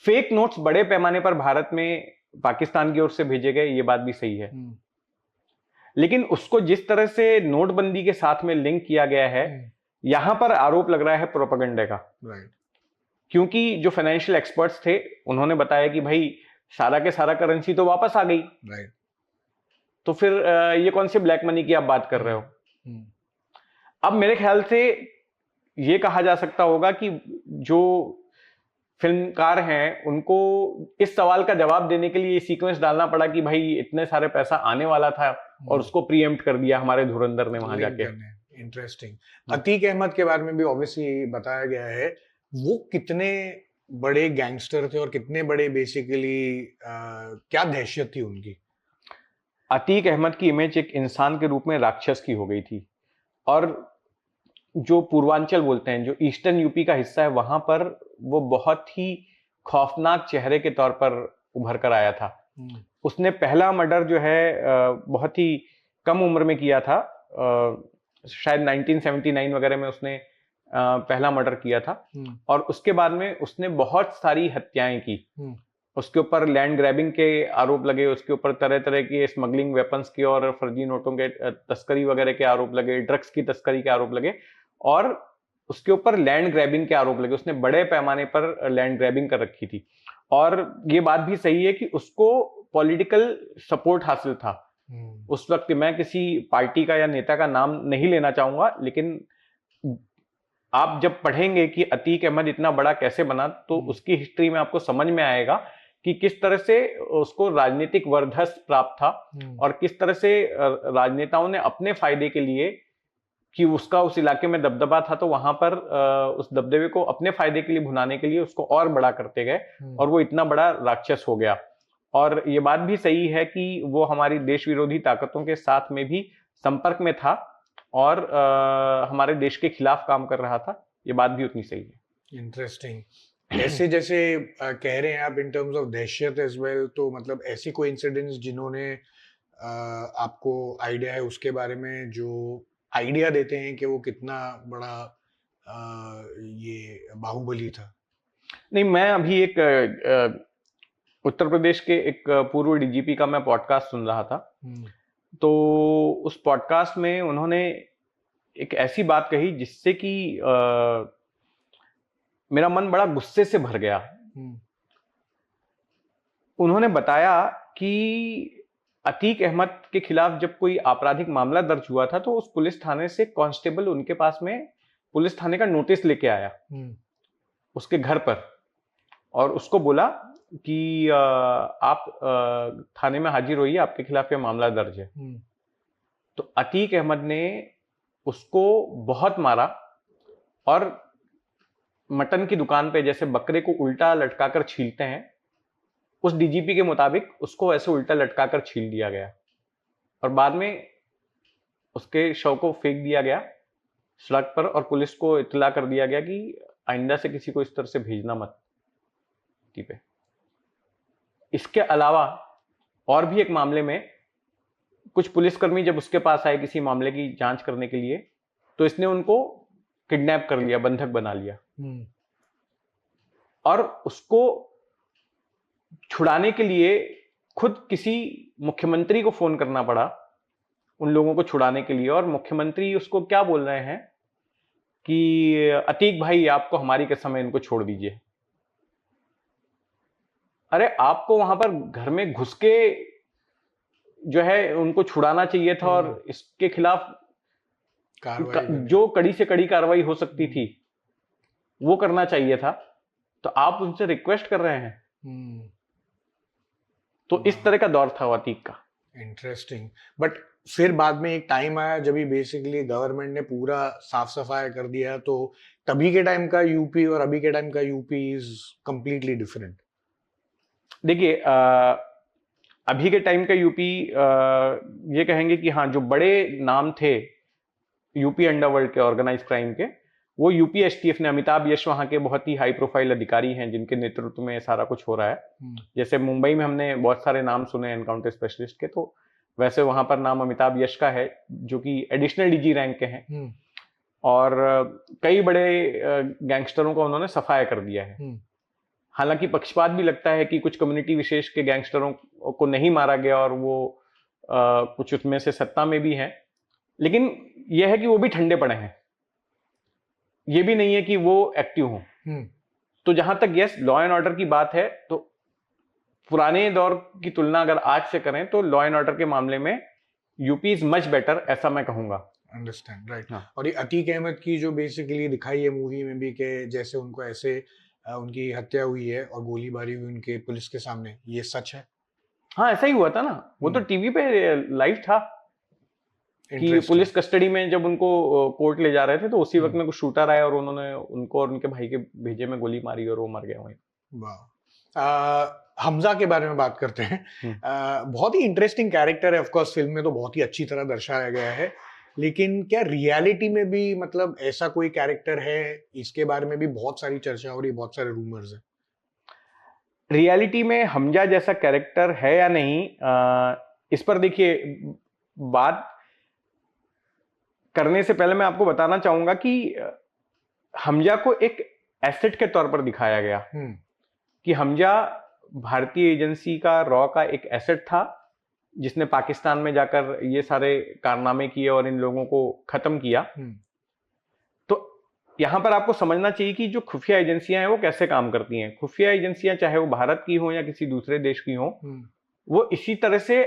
[SPEAKER 1] फेक नोट्स बड़े पैमाने पर भारत में पाकिस्तान की ओर से भेजे गए, ये बात भी सही है। लेकिन उसको जिस तरह से नोटबंदी के साथ में लिंक किया गया है, यहां पर आरोप लग रहा है प्रोपेगेंडे का। क्योंकि जो फाइनेंशियल एक्सपर्ट्स थे, उन्होंने बताया कि भाई सारा के सारा करेंसी तो वापस आ गई, तो फिर ये कौन से ब्लैक मनी की आप बात कर रहे हो? अब मेरे ख्याल से ये कहा जा सकता होगा कि जो फिल्मकार हैं, उनको इस सवाल का जवाब देने के लिए सीक्वेंस डालना पड़ा कि भाई इतने सारे पैसा आने वाला था और उसको प्रीएम्प्ट कर दिया हमारे धुरंधर ने वहां जाके।
[SPEAKER 2] इंटरेस्टिंग। अतीक अहमद के बारे में भी ऑब्वियसली बताया गया है। वो कितने बड़े गैंगस्टर थे और कितने बड़े बेसिकली क्या दहशत थी उनकी?
[SPEAKER 1] अतीक अहमद की इमेज एक इंसान के रूप में राक्षस की हो गई थी। और जो पूर्वांचल बोलते हैं, जो ईस्टर्न यूपी का हिस्सा है, वहां पर वो बहुत ही खौफनाक चेहरे के तौर पर उभर कर आया था। उसने पहला मर्डर जो है बहुत ही कम उम्र में किया था, शायद 1979 वगैरह में उसने पहला मर्डर किया था। और उसके बाद में उसने बहुत सारी हत्याएं की। उसके ऊपर लैंड ग्रैबिंग के आरोप लगे, उसके ऊपर तरह तरह के स्मगलिंग वेपन्स के और फर्जी नोटों के तस्करी वगैरह के आरोप लगे, ड्रग्स की तस्करी के आरोप लगे, और उसके ऊपर लैंड ग्रैबिंग के आरोप लगे। उसने बड़े पैमाने पर लैंड ग्रैबिंग कर रखी थी। और ये बात भी सही है कि उसको पॉलिटिकल सपोर्ट हासिल था उस वक्त। मैं किसी पार्टी का या नेता का नाम नहीं लेना चाहूंगा, लेकिन आप जब पढ़ेंगे कि अतीक अहमद इतना बड़ा कैसे बना, तो उसकी हिस्ट्री में आपको समझ में आएगा कि किस तरह से उसको राजनीतिक वर्चस्व प्राप्त था, और किस तरह से राजनेताओं ने अपने फायदे के लिए, कि उसका उस इलाके में दबदबा था, तो वहां पर उस दबदबे को अपने फायदे के लिए भुनाने के लिए उसको और बड़ा करते गए, और वो इतना बड़ा राक्षस हो गया। और ये बात भी सही है कि वो हमारी देश विरोधी ताकतों के साथ में भी संपर्क में था, और हमारे देश के खिलाफ काम कर रहा था। ये बात भी उतनी सही है।
[SPEAKER 2] इंटरेस्टिंग। ऐसे जैसे कह रहे हैं आप इन टर्म्स ऑफ दहशत एज वेल, तो मतलब ऐसी कोई इंसिडेंट्स जिन्होंने आपको आइडिया है उसके बारे में, जो आइडिया देते हैं कि वो कितना बड़ा ये बाहुबली था?
[SPEAKER 1] नहीं, मैं अभी एक उत्तर प्रदेश के एक पूर्व डीजीपी का मैं पॉडकास्ट सुन रहा था। तो उस पॉडकास्ट में उन्होंने एक ऐसी बात कही जिससे कि मेरा मन बड़ा गुस्से से भर गया। उन्होंने बताया कि अतीक अहमद के खिलाफ जब कोई आपराधिक मामला दर्ज हुआ था तो उस पुलिस थाने से कांस्टेबल उनके पास में पुलिस थाने का नोटिस लेके आया उसके घर पर, और उसको बोला कि आप थाने में हाजिर होइए, आपके खिलाफ ये मामला दर्ज है। तो अतीक अहमद ने उसको बहुत मारा और मटन की दुकान पे जैसे बकरे को उल्टा लटकाकर छीलते हैं, उस डीजीपी के मुताबिक उसको ऐसे उल्टा लटकाकर छील दिया गया और बाद में उसके शव को फेंक दिया गया सड़क पर और पुलिस को इत्तला कर दिया गया कि आइंदा से किसी को इस तरह से भेजना मत पे। इसके अलावा और भी एक मामले में कुछ पुलिसकर्मी जब उसके पास आए किसी मामले की जांच करने के लिए तो इसने उनको किडनैप कर लिया, बंधक बना लिया और उसको छुड़ाने के लिए खुद किसी मुख्यमंत्री को फोन करना पड़ा उन लोगों को छुड़ाने के लिए। और मुख्यमंत्री उसको क्या बोल रहे हैं कि अतीक भाई आपको हमारी कसम है, इनको छोड़ दीजिए। अरे आपको वहां पर घर में घुस के जो है उनको छुड़ाना चाहिए था और इसके खिलाफ जो कड़ी से कड़ी कार्रवाई हो सकती थी वो करना चाहिए था, तो आप उनसे रिक्वेस्ट कर रहे हैं। तो इस तरह का दौर था अतीक का।
[SPEAKER 2] इंटरेस्टिंग। बट फिर बाद में एक टाइम आया जब ही बेसिकली गवर्नमेंट ने पूरा साफ सफाई कर दिया, तो तभी के टाइम का यूपी और अभी के टाइम का यूपी इज कंप्लीटली डिफरेंट।
[SPEAKER 1] देखिए अभी के टाइम का यूपी ये कहेंगे कि हाँ, जो बड़े नाम थे यूपी अंडरवर्ल्ड के ऑर्गेनाइज क्राइम के, वो यूपी एसटीएफ ने, अमिताभ यश वहाँ के बहुत ही हाई प्रोफाइल अधिकारी हैं जिनके नेतृत्व में सारा कुछ हो रहा है। जैसे मुंबई में हमने बहुत सारे नाम सुने एनकाउंटर स्पेशलिस्ट के, तो वैसे वहां पर नाम अमिताभ यश का है जो कि एडिशनल डीजी रैंक के हैं और कई बड़े गैंगस्टरों का उन्होंने सफाया कर दिया है। हालांकि पक्षपात भी लगता है कि कुछ कम्युनिटी विशेष के गैंगस्टरों को नहीं मारा गया और वो कुछ उसमें से सत्ता में भी हैं, लेकिन यह है कि वो भी ठंडे पड़े हैं, ये भी नहीं है कि वो एक्टिव हों। तो जहां तक यस लॉ एंड ऑर्डर की बात है, तो पुराने दौर की तुलना अगर आज से करें तो लॉ एंड ऑर्डर के मामले में यूपी इज मच बेटर, ऐसा मैं कहूंगा।
[SPEAKER 2] Understand, right. और ये अतीक अहमद की जो बेसिकली दिखाई है मूवी में भी कि जैसे उनको ऐसे उनकी हत्या हुई है और गोलीबारी हुई उनके पुलिस के सामने, ये सच है?
[SPEAKER 1] हाँ, ऐसा ही हुआ था ना, वो तो टीवी पे लाइव था कि पुलिस कस्टडी में जब उनको कोर्ट ले जा रहे थे तो उसी वक्त में कुछ शूटर आए और उन्होंने उनको और उनके भाई के भेजे में गोली मारी और वो मर गए वहीं।
[SPEAKER 2] वाह। हमजा के बारे में बात करते हैं। बहुत ही इंटरेस्टिंग कैरेक्टर है, ऑफ कोर्स फिल्म में तो बहुत ही अच्छी तरह दर्शाया गया है, लेकिन क्या रियलिटी में भी मतलब ऐसा कोई कैरेक्टर है? इसके बारे में भी बहुत सारी चर्चा हो रही है, बहुत सारे रूमर्स हैं।
[SPEAKER 1] रियलिटी में हमजा जैसा कैरेक्टर है या नहीं, इस पर देखिए बात करने से पहले मैं आपको बताना चाहूंगा कि हमजा को एक एसेट के तौर पर दिखाया गया कि हमजा भारतीय एजेंसी का रॉ का एक एसेट था जिसने पाकिस्तान में जाकर ये सारे कारनामे किए और इन लोगों को खत्म किया। तो यहां पर आपको समझना चाहिए कि जो खुफिया एजेंसियां हैं वो कैसे काम करती हैं। खुफिया एजेंसियां चाहे वो भारत की हो या किसी दूसरे देश की हो, वो इसी तरह से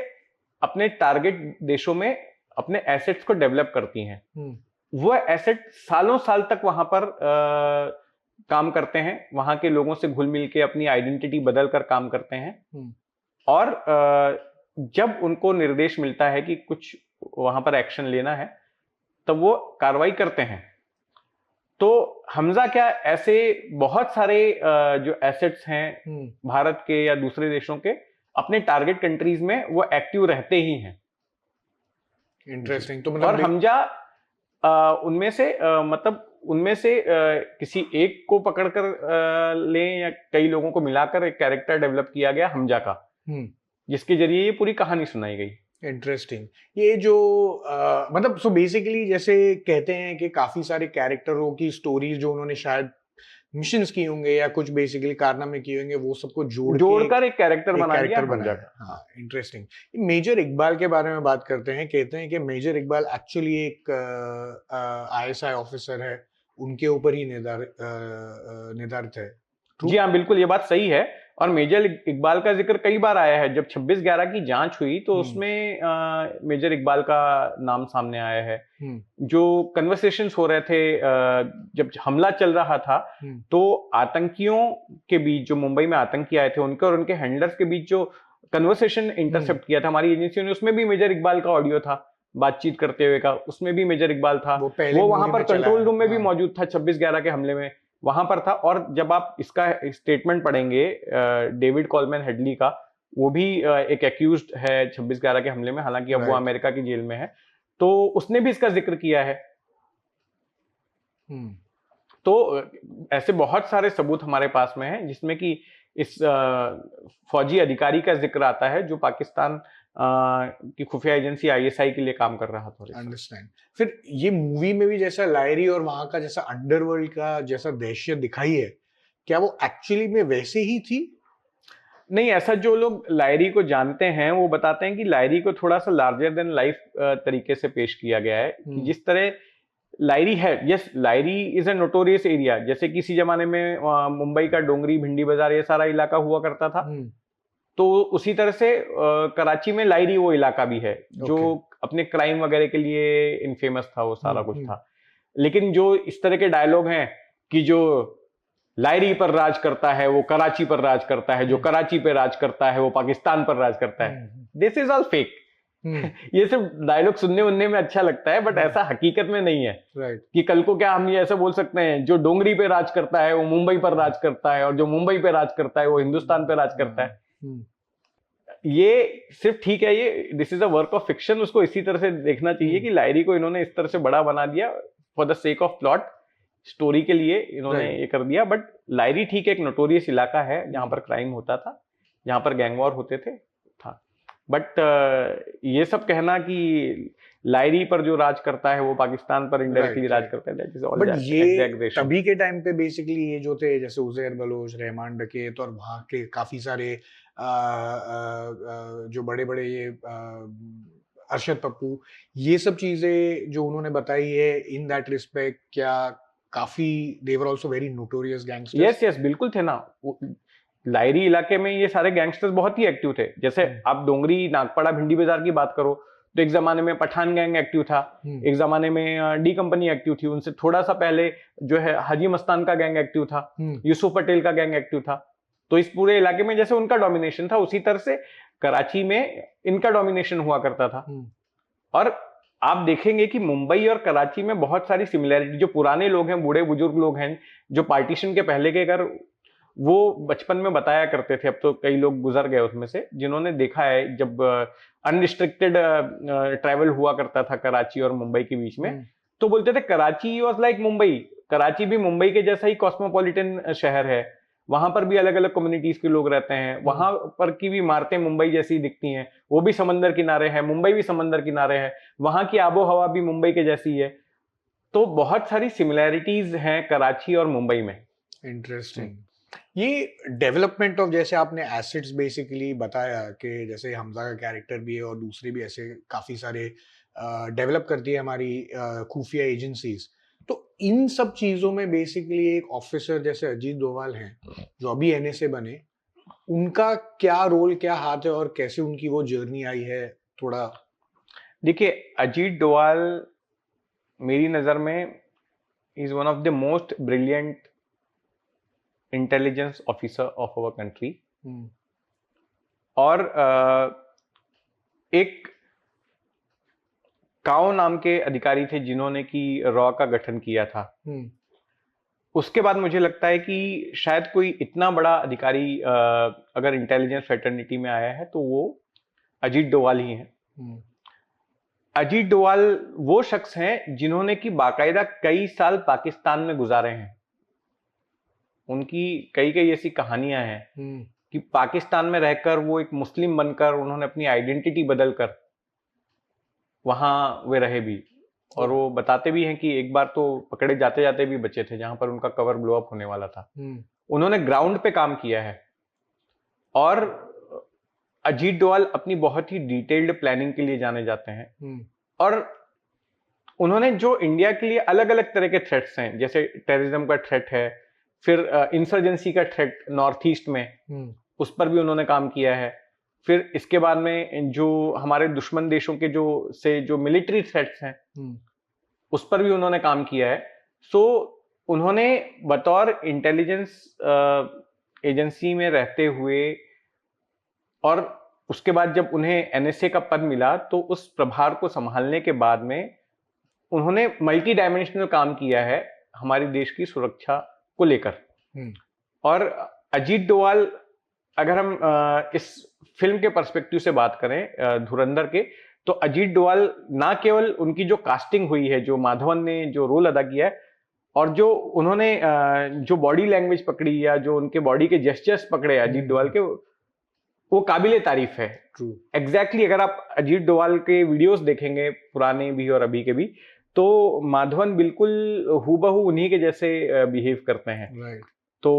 [SPEAKER 1] अपने टारगेट देशों में अपने एसेट्स को डेवलप करती हैं। वो एसेट सालों साल तक वहां पर काम करते हैं, वहां के लोगों से घुल मिल के अपनी आइडेंटिटी बदल कर काम करते हैं और जब उनको निर्देश मिलता है कि कुछ वहां पर एक्शन लेना है तब वो कार्रवाई करते हैं। तो हमजा क्या, ऐसे बहुत सारे जो एसेट्स हैं भारत के या दूसरे देशों के अपने टारगेट कंट्रीज में वो एक्टिव रहते ही हैं।
[SPEAKER 2] इंटरेस्टिंग। तो
[SPEAKER 1] और हमजा उनमें से मतलब उनमें से किसी एक को पकड़कर लें या कई लोगों को मिलाकर एक कैरेक्टर डेवलप किया गया हमजा का, जिसके जरिए ये पूरी कहानी सुनाई गई।
[SPEAKER 2] इंटरेस्टिंग। ये जो मतलब सो बेसिकली जैसे कहते हैं कि काफी सारे कैरेक्टरों की स्टोरीज जो उन्होंने शायद मिशंस किए होंगे या कुछ बेसिकली कारनामे किए होंगे, वो सबको
[SPEAKER 1] जोड़कर एक कैरेक्टर बना दिया
[SPEAKER 2] कैरेक्टर बनाया। हाँ, इंटरेस्टिंग। मेजर इकबाल के बारे में बात करते हैं, कहते हैं कि मेजर इकबाल एक्चुअली एक आईएसआई ऑफिसर है, उनके ऊपर ही निर्धारित है।
[SPEAKER 1] जी हाँ, बिल्कुल ये बात सही है। और मेजर इकबाल का जिक्र कई बार आया है। जब 26/11 की जांच हुई तो उसमें मेजर इकबाल का नाम सामने आया है। जो कन्वर्सेशंस हो रहे थे जब हमला चल रहा था, तो आतंकियों के बीच, जो मुंबई में आतंकी आए थे, उनके और उनके हैंडलर्स के बीच जो कन्वर्सेशन इंटरसेप्ट किया था हमारी एजेंसियों ने, उसमें भी मेजर इकबाल का ऑडियो था बातचीत करते हुए का। उसमें भी मेजर इकबाल था। वो वहां पर कंट्रोल रूम में भी मौजूद था 26/11 के हमले में, वहां पर था। और जब आप इसका स्टेटमेंट पढ़ेंगे डेविड कॉलमैन हेडली का, वो भी एक एक्यूज्ड है 26/11 के हमले में, हालांकि अब वो अमेरिका की जेल में है, तो उसने भी इसका जिक्र किया है। तो ऐसे बहुत सारे सबूत हमारे पास में हैं जिसमें कि इस फौजी अधिकारी का जिक्र आता है जो पाकिस्तान की खुफिया एजेंसी आईएसआई के लिए काम कर रहा था।
[SPEAKER 2] अंडरस्टैंड। फिर ये मूवी में भी जैसा लायरी और वहां का जैसा अंडरवर्ल्ड का जैसा दहशत दिखाई है, क्या वो एक्चुअली में वैसे ही थी?
[SPEAKER 1] नहीं, ऐसा जो लोग लायरी को जानते हैं वो बताते हैं कि लायरी को थोड़ा सा लार्जर देन लाइफ तरीके से पेश किया गया है। कि जिस तरह लायरी है, yes, Lyari is a notorious area. जैसे किसी जमाने में मुंबई का डोंगरी, भिंडी बाजार, ये सारा इलाका हुआ करता था, तो उसी तरह से कराची में लायरी वो इलाका भी है जो अपने क्राइम वगैरह के लिए इनफेमस था, वो सारा कुछ था। लेकिन जो इस तरह के डायलॉग हैं कि जो लायरी पर राज करता है वो कराची पर राज करता है, जो कराची पे राज करता है वो पाकिस्तान पर राज करता है, दिस इज ऑल फेक। ये सिर्फ डायलॉग सुनने उनने में अच्छा लगता है, बट ऐसा हकीकत में नहीं है। कि कल को क्या हम ये ऐसा बोल सकते हैं, जो डोंगरी पे राज करता है वो मुंबई पर राज करता है, और जो मुंबई पे राज करता है वो हिंदुस्तान पे राज करता है। ये सिर्फ ठीक है, ये this is a work of fiction. उसको इसी तरह से देखना चाहिए कि लायरी को इन्होंने इस तरह से बड़ा बना दिया for the sake of plot, story के लिए इन्होंने ये कर दिया। बट लायरी ठीक है, एक नोटोरियस इलाका है जहां पर क्राइम होता था, जहां पर गैंग वॉर होते थे था। बट ये सब कहना कि लायरी पर जो राज करता है वो पाकिस्तान पर इनडायरेक्टली राज करता है, दैट इज ऑल एग्जैगरेशन।
[SPEAKER 2] तभी के टाइम पे बेसिकली ये जो थे जैसे उजैर बलोच, रहमान डकैत और वहां के काफी सारे जो बड़े बड़े ये अरशद पप्पू, ये सब चीजें जो उन्होंने बताई है, इन दैट रिस्पेक्ट क्या काफी they were also very notorious gangsters?
[SPEAKER 1] Yes yes, बिल्कुल थे ना। लायरी इलाके में ये सारे गैंगस्टर्स बहुत ही एक्टिव थे। जैसे आप डोंगरी, नागपाड़ा, भिंडी बाजार की बात करो तो एक जमाने में पठान गैंग एक्टिव था, एक जमाने में डी कंपनी एक्टिव थी, उनसे थोड़ा सा पहले जो है हाजी मस्तान का गैंग एक्टिव था, यूसुफ पटेल का गैंग एक्टिव था। तो इस पूरे इलाके में जैसे उनका डोमिनेशन था, उसी तरह से कराची में इनका डोमिनेशन हुआ करता था। और आप देखेंगे कि मुंबई और कराची में बहुत सारी सिमिलैरिटी, जो पुराने लोग हैं, बूढ़े बुजुर्ग लोग हैं, जो पार्टीशन के पहले के घर, वो बचपन में बताया करते थे, अब तो कई लोग गुजर गए उसमें से, जिन्होंने देखा है जब अनरिस्ट्रिक्टेड ट्रैवल हुआ करता था कराची और मुंबई के बीच में, तो बोलते थे कराची वाज लाइक मुंबई। कराची भी मुंबई के जैसा ही कॉस्मोपॉलिटन शहर है, वहां पर भी अलग अलग कम्युनिटीज के लोग रहते हैं, वहां पर की भी इमारतें मुंबई जैसी दिखती हैं, वो भी समंदर किनारे है, मुंबई भी समंदर किनारे है, वहां की आबो हवा भी मुंबई के जैसी है। तो बहुत सारी सिमिलैरिटीज हैं कराची और मुंबई में।
[SPEAKER 2] इंटरेस्टिंग। ये डेवलपमेंट ऑफ, जैसे आपने एसेट्स बेसिकली बताया कि जैसे हमजा का कैरेक्टर भी है और दूसरे भी ऐसे काफी सारे डेवलप करती है हमारी खुफिया एजेंसीज, तो इन सब चीजों में बेसिकली एक ऑफिसर जैसे अजीत डोभाल हैं जो अभी एनएसए बने, उनका क्या रोल, क्या हाथ है और कैसे उनकी वो जर्नी आई है थोड़ा?
[SPEAKER 1] देखिए, अजीत डोभाल मेरी नजर में is one of the most brilliant intelligence officer of our country. और एक काओ नाम के अधिकारी थे जिन्होंने की रॉ का गठन किया था। उसके बाद मुझे लगता है कि शायद कोई इतना बड़ा अधिकारी अगर इंटेलिजेंस फ्रेटर्निटी में आया है तो वो अजीत डोभाल ही हैं। अजीत डोभाल वो शख्स हैं जिन्होंने की बाकायदा कई साल पाकिस्तान में गुजारे हैं। उनकी कई कई ऐसी कहानियां हैं कि पाकिस्तान में रहकर वो एक मुस्लिम बनकर उन्होंने अपनी आइडेंटिटी बदलकर वहां वे रहे भी। और वो बताते भी हैं कि एक बार तो पकड़े जाते जाते भी बचे थे जहां पर उनका कवर ब्लो अप होने वाला था। उन्होंने ग्राउंड पे काम किया है और अजीत डोभाल अपनी बहुत ही डिटेल्ड प्लानिंग के लिए जाने जाते हैं। और उन्होंने जो इंडिया के लिए अलग अलग तरह के थ्रेट्स हैं, जैसे टेररिज्म का थ्रेट है, फिर इंसर्जेंसी का थ्रेट नॉर्थ ईस्ट में, उस पर भी उन्होंने काम किया है। फिर इसके बाद में जो हमारे दुश्मन देशों के जो मिलिट्री थ्रेट्स हैं, उस पर भी उन्होंने काम किया है। सो उन्होंने बतौर इंटेलिजेंस एजेंसी में रहते हुए और उसके बाद जब उन्हें एनएसए का पद मिला तो उस प्रभार को संभालने के बाद में उन्होंने मल्टी डायमेंशनल काम किया है हमारे देश की सुरक्षा को लेकर। और अजीत डोभाल, अगर हम इस फिल्म के पर्सपेक्टिव से बात करें धुरंधर के, तो अजीत डोभाल ना केवल उनकी जो कास्टिंग हुई है, जो माधवन ने जो रोल अदा किया है, और जो उन्होंने जो बॉडी लैंग्वेज पकड़ी या जो उनके बॉडी के जेस्चर्स पकड़े अजीत डोभाल के, वो काबिले तारीफ है। एग्जैक्टली अगर आप अजीत डोभाल के वीडियोस देखेंगे, पुराने भी और अभी के भी, तो माधवन बिल्कुल हूबहू उन्हीं के जैसे बिहेव करते हैं। तो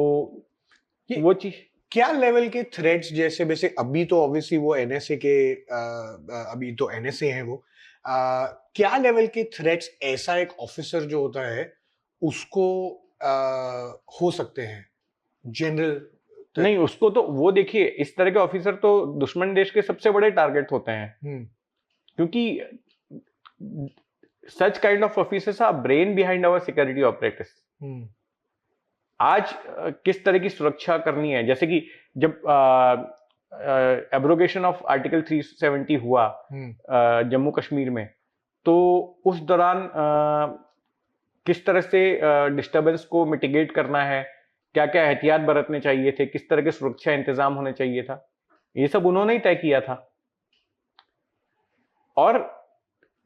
[SPEAKER 1] वो चीज
[SPEAKER 2] क्या लेवल के थ्रेट्स, जैसे वैसे अभी तो ऑब्वियसली वो एनएसए के अभी तो एनएसए हैं वो, क्या लेवल के थ्रेट्स ऐसा एक ऑफिसर जो होता है उसको हो सकते हैं जनरल?
[SPEAKER 1] नहीं, उसको तो वो देखिए, इस तरह के ऑफिसर तो दुश्मन देश के सबसे बड़े टारगेट होते हैं, क्योंकि such kind of officers are brain behind our security operators. आज किस तरह की सुरक्षा करनी है, जैसे कि जब एब्रोगेशन ऑफ आर्टिकल 370 हुआ जम्मू कश्मीर में, तो उस दौरान किस तरह से डिस्टर्बेंस को मिटिगेट करना है, क्या क्या एहतियात बरतने चाहिए थे, किस तरह के सुरक्षा इंतजाम होने चाहिए था, ये सब उन्होंने ही तय किया था। और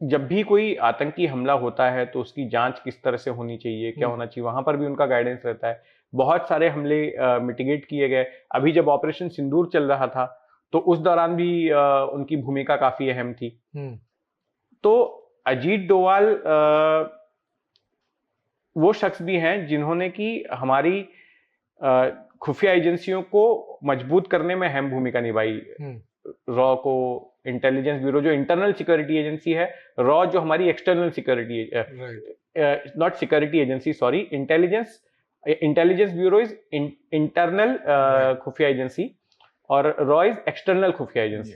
[SPEAKER 1] जब भी कोई आतंकी हमला होता है तो उसकी जांच किस तरह से होनी चाहिए, क्या होना चाहिए, वहां पर भी उनका गाइडेंस रहता है। बहुत सारे हमले मिटिगेट किए गए। अभी जब ऑपरेशन सिंदूर चल रहा था तो उस दौरान भी उनकी भूमिका काफी अहम थी। तो अजीत डोभाल वो शख्स भी हैं जिन्होंने की हमारी खुफिया एजेंसियों को मजबूत करने में अहम भूमिका निभाई। रॉ को, इंटेलिजेंस ब्यूरो जो इंटरनल सिक्योरिटी एजेंसी है, रॉ जो हमारी external security, not security agency, sorry, intelligence bureau is internal खुफिया एजेंसी और रॉ इज एक्सटर्नल खुफिया एजेंसी।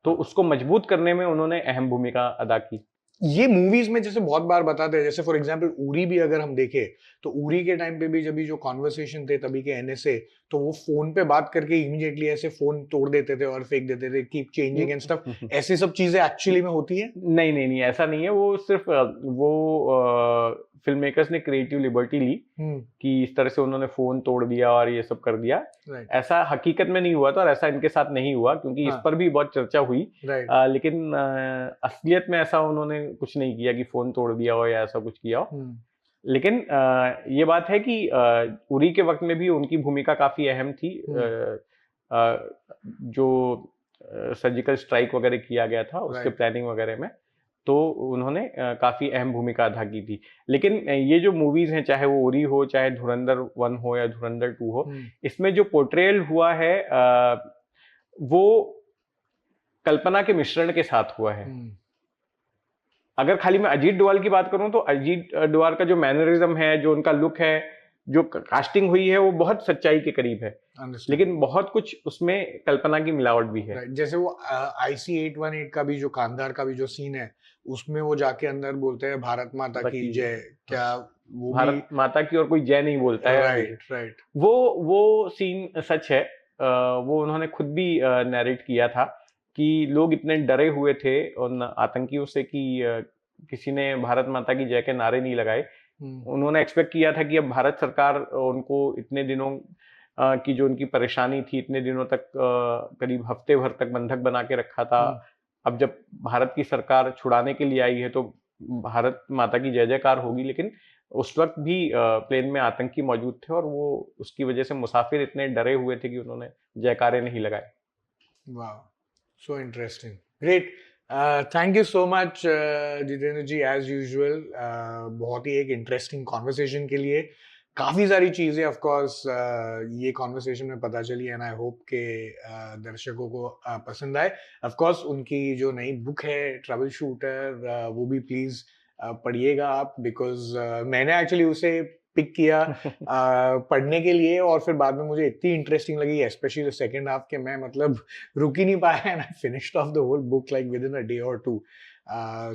[SPEAKER 1] तो उसको मजबूत करने में उन्होंने अहम भूमिका अदा की।
[SPEAKER 2] ये मूवीज में जैसे बहुत बार बताते हैं, जैसे फॉर एग्जांपल उरी भी अगर हम देखें तो उरी के टाइम पे भी जब जो कॉन्वर्सेशन थे तभी के एनएसए, तो वो फोन पे बात करके इमीडिएटली ऐसे फोन तोड़ देते थे और फेंक देते थे, कीप चेंजिंग एंड स्टफ। ऐसी सब चीजें एक्चुअली में होती है?
[SPEAKER 1] नहीं नहीं नहीं, ऐसा नहीं है। वो सिर्फ वो फिल्म मेकर्स ने क्रिएटिव लिबर्टी ली कि इस तरह से उन्होंने फोन तोड़ दिया और ये सब कर दिया। ऐसा हकीकत में नहीं हुआ था और ऐसा इनके साथ नहीं हुआ, क्योंकि इस पर भी बहुत चर्चा हुई। लेकिन असलियत में ऐसा उन्होंने कुछ नहीं किया कि फोन तोड़ दिया हो या ऐसा कुछ किया हो। लेकिन ये बात है कि उरी के वक्त में भी उनकी भूमिका काफी अहम थी। जो सर्जिकल स्ट्राइक वगैरह किया गया था उसके प्लानिंग वगैरह में, तो उन्होंने काफी अहम भूमिका अदा की थी। लेकिन ये जो मूवीज हैं, चाहे वो उरी हो, चाहे धुरंधर 1 हो या धुरंधर 2 हो, इसमें जो पोर्ट्रेयल हुआ है वो कल्पना के मिश्रण के साथ हुआ है। अगर खाली मैं अजीत डोभाल की बात करूं तो अजीत डोभाल का जो मैनरिज्म है, जो उनका लुक है, जो कास्टिंग हुई है, वो बहुत सच्चाई के करीब है, लेकिन बहुत कुछ उसमें कल्पना की मिलावट भी है।
[SPEAKER 2] जैसे वो IC 818 का भी जो कांधार का भी जो सीन है, उसमें वो जाके अंदर बोलते हैं भारत माता की जय, क्या वो
[SPEAKER 1] भारत माता की और कोई जय नहीं बोलता है?
[SPEAKER 2] राइट।
[SPEAKER 1] वो सीन सच है। वो उन्होंने खुद भी नैरेट किया था कि लोग इतने डरे हुए थे उन आतंकियों से कि किसी ने भारत माता की जय के नारे नहीं लगाए। उन्होंने एक्सपेक्ट किया था कि अब भारत सरकार उनको इतने दिनों की जो उनकी परेशानी थी, इतने दिनों तक करीब हफ्ते भर तक बंधक बना के रखा था, अब जब भारत की सरकार छुड़ाने के लिए आई है तो भारत माता की जय जयकार होगी। लेकिन उस वक्त भी प्लेन में आतंकी मौजूद थे और वो उसकी वजह से मुसाफिर इतने डरे हुए थे कि उन्होंने जयकारे नहीं लगाए।
[SPEAKER 2] वाह, so interesting, great. Thank you so much Jitendra ji, as usual बहुत ही एक इंटरेस्टिंग कॉन्वर्सेशन के लिए काफ़ी सारी चीज़ें ऑफ कोर्स ये कॉन्वर्सेशन में पता चली, एंड आई होप के दर्शकों को पसंद आए। ऑफ कोर्स उनकी जो नई बुक है ट्रबल शूटर, वो भी प्लीज़ पढ़िएगा आप, बिकॉज मैंने एक्चुअली उसे पिक किया पढ़ने के लिए, और फिर बाद में मुझे इतनी इंटरेस्टिंग लगी, स्पेशली द सेकंड हाफ, के मैं मतलब रुक ही नहीं पाया, and I finished off the whole book like within a day और टू।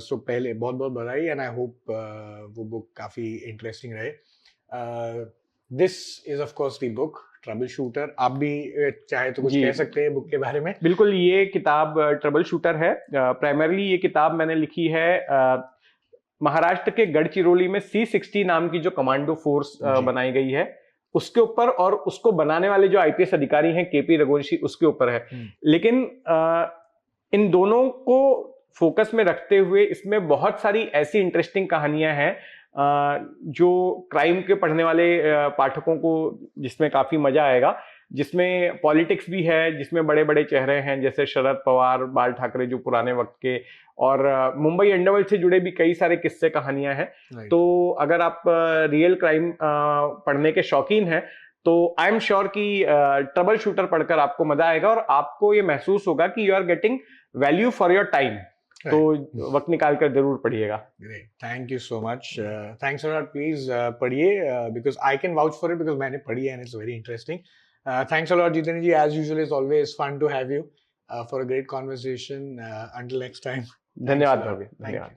[SPEAKER 2] सो पहले बहुत बहुत बधाई, एंड आई होप वो बुक काफ़ी इंटरेस्टिंग रहे। This is of course the book trouble shooter. आप भी चाहे तो कुछ
[SPEAKER 1] जी
[SPEAKER 2] कह सकते हैं बुक के बारे में।
[SPEAKER 1] बिल्कुल, ये किताब ट्रबल शूटर है। प्राइमरली ये किताब मैंने लिखी है महाराष्ट्र के गढ़चिरौली में C60 नाम की जो कमांडो फोर्स
[SPEAKER 2] जी।
[SPEAKER 1] बनाई गई है उसके ऊपर, और उसको बनाने वाले जो आईपीएस अधिकारी हैं केपी रघुवंशी, उसके ऊपर है। लेकिन इन दोनों को फोकस में रखते हुए इसमें बहुत सारी ऐसी इंटरेस्टिंग कहानियां हैं जो क्राइम के पढ़ने वाले पाठकों को जिसमें काफी मजा आएगा, जिसमें पॉलिटिक्स भी है, जिसमें बड़े बड़े चेहरे हैं जैसे शरद पवार, बाल ठाकरे जो पुराने वक्त के, और मुंबई अंडरवर्ल्ड से जुड़े भी कई सारे किस्से कहानियां हैं।
[SPEAKER 2] Right.
[SPEAKER 1] तो अगर आप रियल क्राइम पढ़ने के शौकीन हैं तो आई एम श्योर कि ट्रबल शूटर पढ़कर आपको मजा आएगा, और आपको ये महसूस होगा कि you are getting value for your time. तो वक्त निकाल कर जरूर पढ़िएगा।
[SPEAKER 2] Great, thank you so much, thanks a lot. Please पढ़िए, because I can vouch for it, because मैंने पढ़ी है and it's very interesting. Thanks a lot Jitendra ji, as usual is always fun to have you for a great conversation. Until next time.
[SPEAKER 1] धन्यवाद भव्य, धन्यवाद।